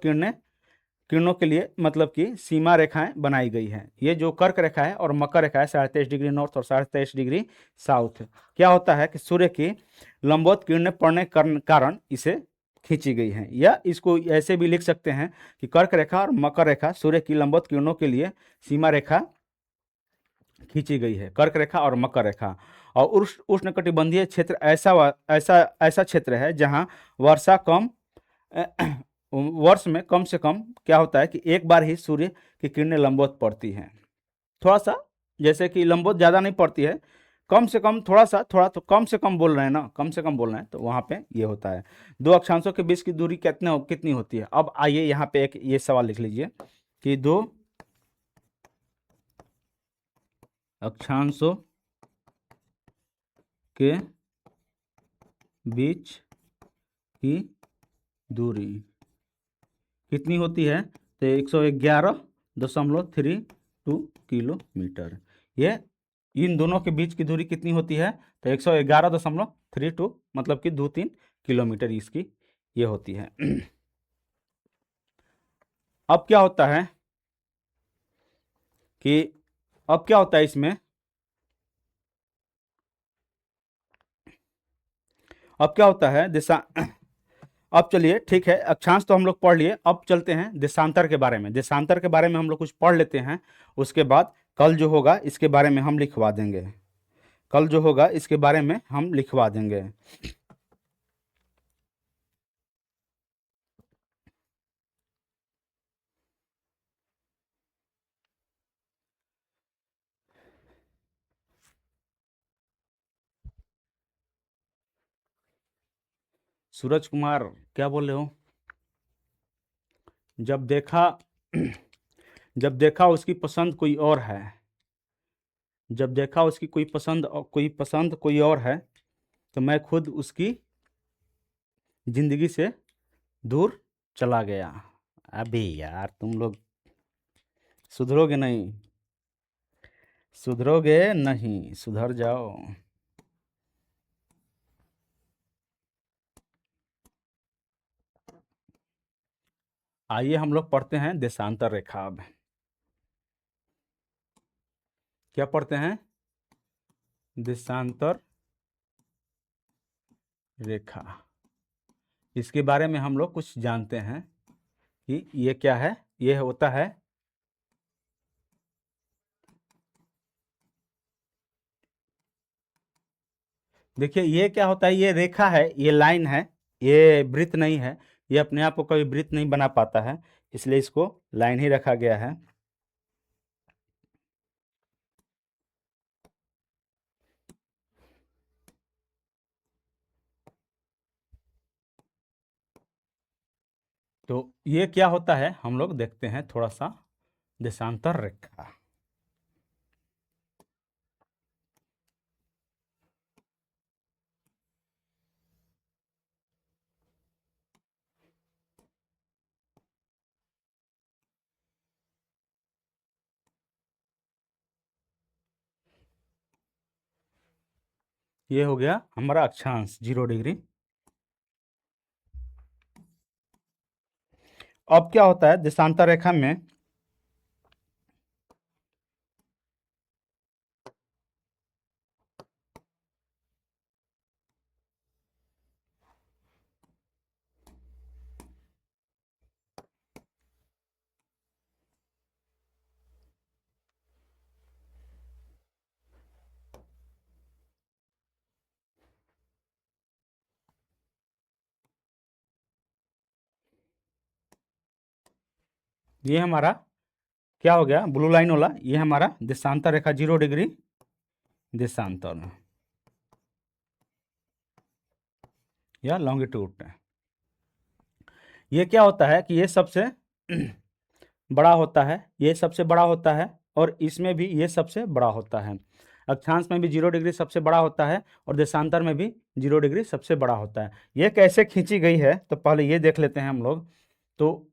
Speaker 1: किरणों के लिए मतलब कि सीमा रेखाएं बनाई गई हैं। ये जो कर्क रेखा है और मकर रेखा है 23.5 डिग्री नॉर्थ और 23.5 डिग्री साउथ, क्या होता है कि सूर्य की लंबवत किरणें पड़ने के कारण इसे खींची गई हैं। या इसको ऐसे भी लिख सकते हैं कि कर्क रेखा और मकर रेखा सूर्य की लंबवत किरणों के लिए सीमा रेखा खींची गई है, कर्क रेखा और मकर रेखा। और उष्णकटिबंधीय क्षेत्र ऐसा ऐसा क्षेत्र है जहां वर्षा कम वर्ष में कम से कम क्या होता है कि एक बार ही सूर्य की किरणें लंबवत पड़ती हैं। थोड़ा सा, जैसे कि लंबवत ज़्यादा नहीं पड़ती है, कम से कम थोड़ा सा, थोड़ा तो कम से कम बोल रहे हैं ना, कम से कम बोल रहे हैं, तो वहाँ पे ये होता है। दो अक्षांशों के बीच की दूरी कितनी होती है। अब आइए यहाँ पे एक ये सवाल लिख लीजिए कि दो अक्षांशों के बीच की दूरी कितनी होती है। तो 111.32 किलोमीटर। ये इन दोनों के बीच की दूरी कितनी होती है, तो 111.32 मतलब कि 2-3 किलोमीटर इसकी ये होती है। अब क्या होता है कि अब क्या होता है इसमें, अब क्या होता है दिशा। अब चलिए ठीक है, अक्षांश तो हम लोग पढ़ लिए, अब चलते हैं देशांतर के बारे में। देशांतर के बारे में हम लोग कुछ पढ़ लेते हैं, उसके बाद कल जो होगा इसके बारे में हम लिखवा देंगे। कल जो होगा इसके बारे में हम लिखवा देंगे। सूरज कुमार क्या बोल रहे हो। जब देखा जब देखा उसकी पसंद कोई और है, जब देखा उसकी कोई पसंद कोई और है, तो मैं खुद उसकी जिंदगी से दूर चला गया। अबे यार तुम लोग सुधरोगे नहीं, सुधरोगे नहीं, सुधर जाओ। आइए हम लोग पढ़ते हैं देशांतर रेखा। अब क्या पढ़ते हैं, देशांतर रेखा। इसके बारे में हम लोग कुछ जानते हैं कि ये क्या है। ये होता है, देखिए ये क्या होता है, ये रेखा है, ये लाइन है, ये वृत्त नहीं है। ये अपने आप को कभी वृत्त नहीं बना पाता है, इसलिए इसको लाइन ही रखा गया है। तो ये क्या होता है हम लोग देखते हैं थोड़ा सा, देशांतर रेखा। ये हो गया हमारा अक्षांश 0 डिग्री। अब क्या होता है देशांतर रेखा में, ये हमारा क्या हो गया, ब्लू लाइन वाला ये हमारा देशांतर रेखा 0 डिग्री देशांतर या लॉन्गिट्यूड। ये क्या होता है कि ये सबसे बड़ा होता है, ये सबसे बड़ा होता है, और इसमें भी ये सबसे बड़ा होता है। अक्षांश में भी 0 डिग्री सबसे बड़ा होता है और देशांतर में भी 0 डिग्री सबसे बड़ा होता है। ये कैसे खींची गई है तो पहले ये देख लेते हैं हम लोग। तो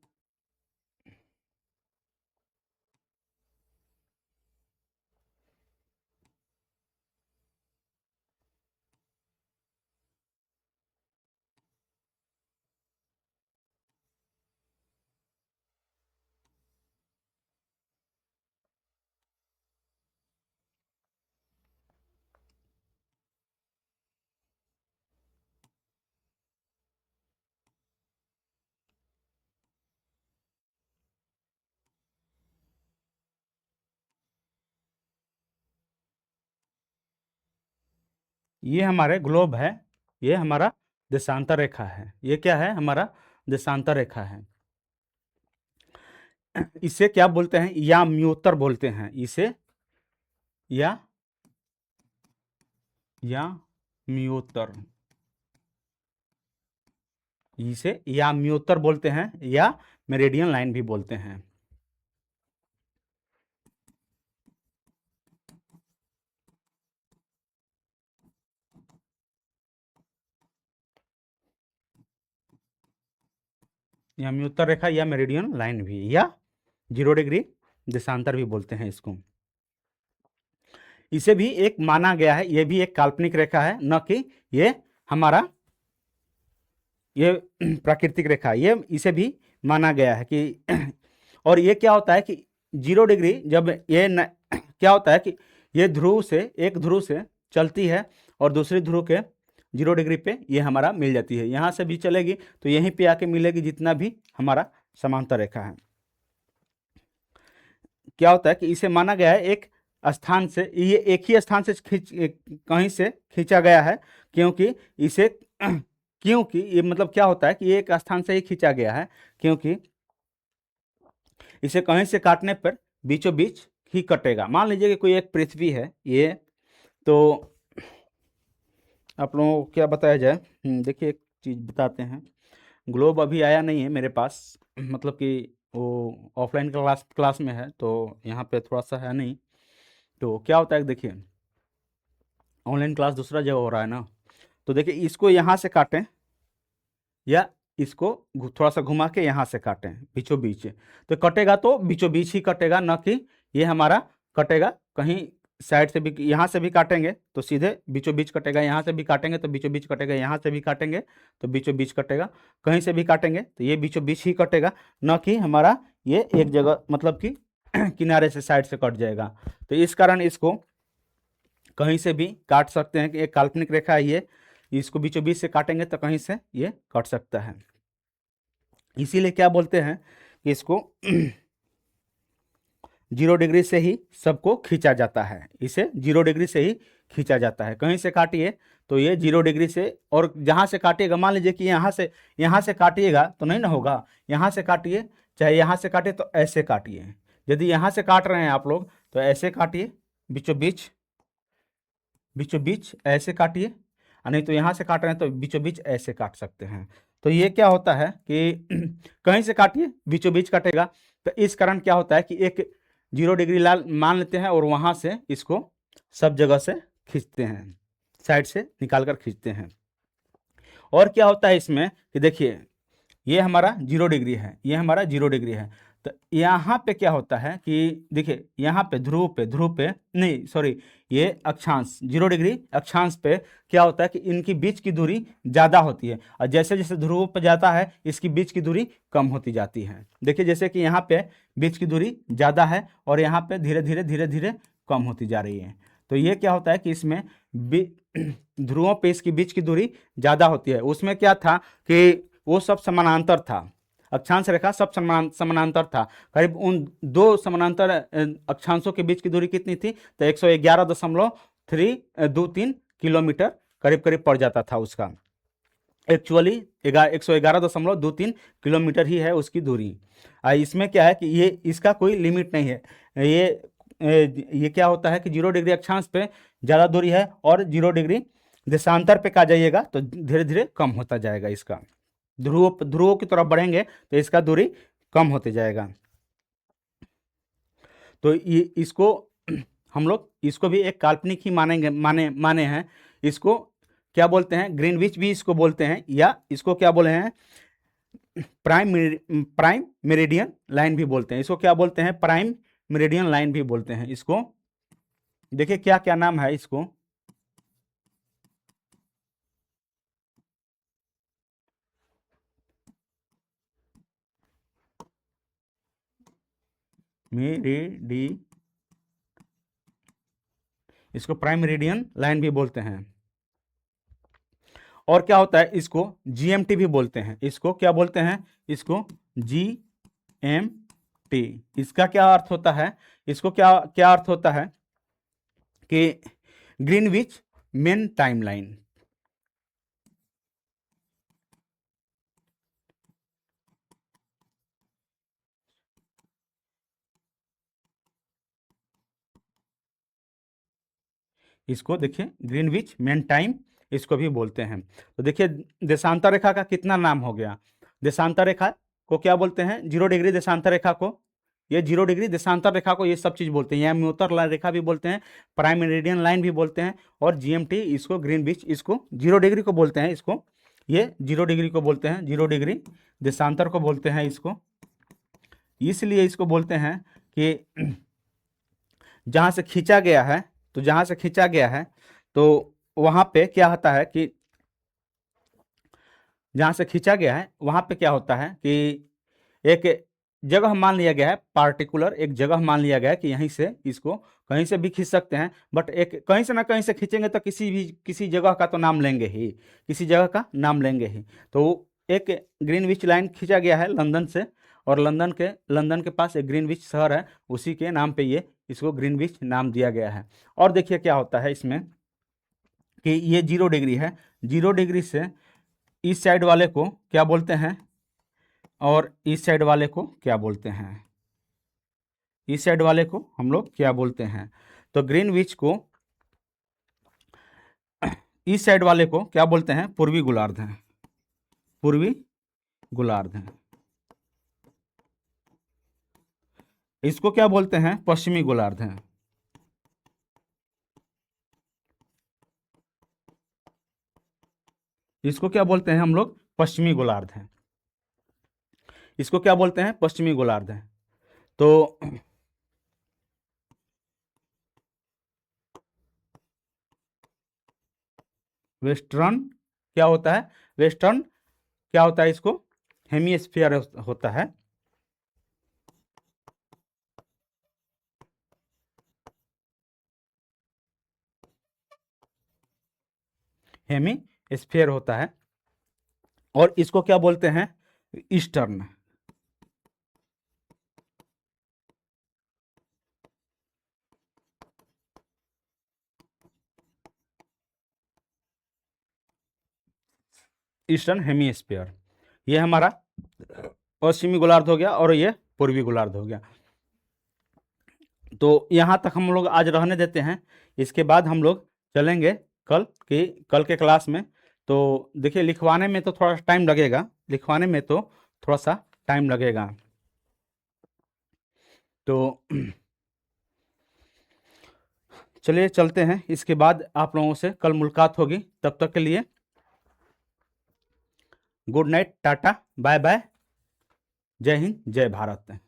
Speaker 1: ये हमारे ग्लोब है, ये हमारा देशांतर रेखा है। ये क्या है, हमारा देशांतर रेखा है। इसे क्या बोलते हैं, या म्योत्तर बोलते हैं इसे, या म्योत्तर, इसे या म्योत्तर बोलते हैं या मेरिडियन लाइन भी बोलते हैं। या म्योत्तर रेखा या मेरिडियन लाइन भी, या 0 डिग्री देशांतर भी बोलते हैं इसको। इसे भी एक माना गया है, ये भी एक काल्पनिक रेखा है, न कि ये हमारा ये प्राकृतिक रेखा, ये इसे भी माना गया है कि और ये क्या होता है कि 0 डिग्री जब ये क्या होता है कि ये ध्रुव से, एक ध्रुव से चलती है और दूसरी ध्रुव के 0 डिग्री पे ये हमारा मिल जाती है। यहाँ से भी चलेगी तो यहीं पे आके मिलेगी जितना भी हमारा समांतर रेखा है। क्या होता है कि इसे माना गया है एक स्थान से, ये एक ही स्थान से कहीं से खींचा गया है, क्योंकि इसे क्योंकि ये मतलब क्या होता है कि एक स्थान से ही खींचा गया है, क्योंकि इसे कहीं से काटने पर बीचों बीच ही कटेगा। मान लीजिए कि कोई एक पृथ्वी है ये, तो आप लोगों को क्या बताया जाए, देखिए एक चीज़ बताते हैं। ग्लोब अभी आया नहीं है मेरे पास, मतलब कि वो ऑफलाइन क्लास में है, तो यहाँ पे थोड़ा सा है नहीं। तो क्या होता है देखिए, ऑनलाइन क्लास दूसरा जगह हो रहा है ना, तो देखिए इसको यहाँ से काटें या इसको थोड़ा सा घुमा के यहाँ से काटें बीचों बीच, तो कटेगा तो बीचों बीच ही कटेगा, न कि ये हमारा कटेगा कहीं साइड से भी। यहाँ से भी काटेंगे तो सीधे बीचों बीच कटेगा, यहाँ से भी काटेंगे तो बीचों बीच कटेगा, यहाँ से भी काटेंगे तो बीचों बीच कटेगा, कहीं से भी काटेंगे तो ये बीचों बीच ही कटेगा, न कि हमारा ये एक जगह मतलब कि किनारे से साइड से कट जाएगा। तो इस कारण इसको कहीं से भी काट सकते हैं कि एक काल्पनिक रेखा है ये, इसको बीचों बीच से काटेंगे तो कहीं से ये कट सकता है। इसीलिए क्या बोलते हैं कि इसको 0 डिग्री से ही सबको खींचा जाता है, इसे 0 डिग्री से ही खींचा जाता है। कहीं से काटिए तो ये 0 डिग्री से, और जहाँ से काटिएगा, मान लीजिए कि यहाँ से काटिएगा तो नहीं ना होगा, यहाँ से काटिए, चाहे यहाँ से काटिए तो ऐसे काटिए। यदि यहाँ से काट रहे हैं आप लोग तो ऐसे काटिए, बीचों बीच ऐसे काटिए, नहीं तो यहाँ से काट रहे हैं तो बीचों बीच ऐसे काट सकते हैं। तो ये क्या होता है कि कहीं से काटिए बीचों बीच कटेगा, तो इस कारण क्या होता है कि एक 0 डिग्री लाल मान लेते हैं और वहाँ से इसको सब जगह से खींचते हैं, साइड से निकाल कर खींचते हैं। और क्या होता है इसमें कि देखिए ये हमारा 0 डिग्री है, ये हमारा 0 डिग्री है, तो यहाँ पे क्या होता है कि देखिए यहाँ पे ध्रुव पे नहीं, सॉरी, ये अक्षांश 0 डिग्री अक्षांश पे क्या होता है कि इनकी बीच की दूरी ज़्यादा होती है, और जैसे जैसे ध्रुव पे जाता है इसकी बीच की दूरी कम होती जाती है। देखिए जैसे कि यहाँ पे बीच की दूरी ज़्यादा है और यहाँ पे धीरे धीरे कम होती जा रही है। तो ये क्या होता है कि इसमें ध्रुवों पे इसकी बीच की दूरी ज़्यादा होती है। उसमें क्या था कि वो सब समानांतर था, अक्षांश रेखा सब समानांतर था। करीब उन दो समानांतर अक्षांशों के बीच की दूरी कितनी थी, तो 111.323 किलोमीटर करीब करीब पड़ जाता था उसका। एक्चुअली 111.23 किलोमीटर ही है उसकी दूरी। इसमें क्या है कि ये इसका कोई लिमिट नहीं है। ये क्या होता है कि 0 डिग्री अक्षांश पे ज़्यादा दूरी है और 0 डिग्री देशांतर पे का जाइएगा तो धीरे धीरे कम होता जाएगा। इसका ध्रुवों की तरफ बढ़ेंगे तो इसका दूरी कम होते जाएगा। तो ये इसको हम लोग इसको भी एक काल्पनिक ही मानेंगे, माने हैं। इसको क्या बोलते हैं, ग्रीनविच भी इसको बोलते हैं, या इसको क्या बोले हैं, प्राइम मेरिडियन लाइन भी बोलते हैं। इसको क्या बोलते हैं, प्राइम मेरिडियन लाइन भी बोलते हैं इसको। देखिए क्या क्या नाम है इसको। मेरिडी इसको प्राइम मेरिडियन लाइन भी बोलते हैं। और क्या होता है, इसको जीएमटी भी बोलते हैं। इसको क्या बोलते हैं, इसको जीएमटी। इसका क्या अर्थ होता है, इसको क्या क्या अर्थ होता है कि ग्रीनविच मेन टाइमलाइन। इसको देखिए ग्रीनविच मेन टाइम इसको भी बोलते हैं। तो देखिए देशांतर रेखा का कितना नाम हो गया। देशांतर रेखा को क्या बोलते हैं, 0 डिग्री देशांतर रेखा को, ये 0 डिग्री देशांतर रेखा को ये सब चीज़ बोलते हैं। यहाँ म्योतर रेखा भी बोलते हैं, प्राइम मेरिडियन लाइन भी बोलते हैं, और जीएमटी इसको ग्रीनविच इसको 0 डिग्री को बोलते हैं। इसको ये 0 डिग्री को बोलते हैं, 0 डिग्री देशांतर को बोलते हैं इसको। इसलिए इसको बोलते हैं कि जहाँ से खींचा गया है, तो जहाँ से खींचा गया है तो वहाँ पे क्या होता है कि जहाँ से खींचा गया है वहाँ पे क्या होता है कि एक जगह मान लिया गया है, पार्टिकुलर एक जगह मान लिया गया है कि यहीं से इसको कहीं से भी खींच सकते हैं, बट एक कहीं से ना कहीं से खींचेंगे तो किसी जगह का तो नाम लेंगे ही, किसी जगह का नाम लेंगे ही। तो एक ग्रीनविच लाइन खींचा गया है लंदन से, और लंदन के पास एक ग्रीनविच शहर है, उसी के नाम पे ये इसको ग्रीनविच नाम दिया गया है। और देखिए क्या होता है इसमें कि ये 0 डिग्री है, 0 डिग्री से इस साइड वाले को क्या बोलते हैं, और इस साइड वाले को क्या बोलते हैं, इस साइड वाले को हम लोग क्या बोलते हैं। तो ग्रीनविच को इस साइड वाले को क्या बोलते हैं, पूर्वी गोलार्ध हैं, पूर्वी गोलार्ध हैं। इसको क्या बोलते हैं, पश्चिमी गोलार्ध हैं। इसको क्या बोलते हैं हम लोग, पश्चिमी गोलार्ध हैं। इसको क्या बोलते हैं, पश्चिमी गोलार्ध हैं। तो वेस्टर्न क्या होता है, वेस्टर्न क्या होता है, इसको हेमिस्फीयर होता है। हेमिस्फीयर होता है। और इसको क्या बोलते हैं, ईस्टर्न। ईस्टर्न हेमिस्फीयर, ये हमारा पश्चिमी गोलार्ध हो गया और ये पूर्वी गोलार्ध हो गया। तो यहाँ तक हम लोग आज रहने देते हैं। इसके बाद हम लोग चलेंगे कल के क्लास में। तो देखिए लिखवाने में तो थोड़ा टाइम लगेगा, लिखवाने में तो थोड़ा सा टाइम लगेगा। तो चलिए चलते हैं, इसके बाद आप लोगों से कल मुलाकात होगी। तब तक के लिए good night, tata, bye bye, जय हिंद, जय भारत।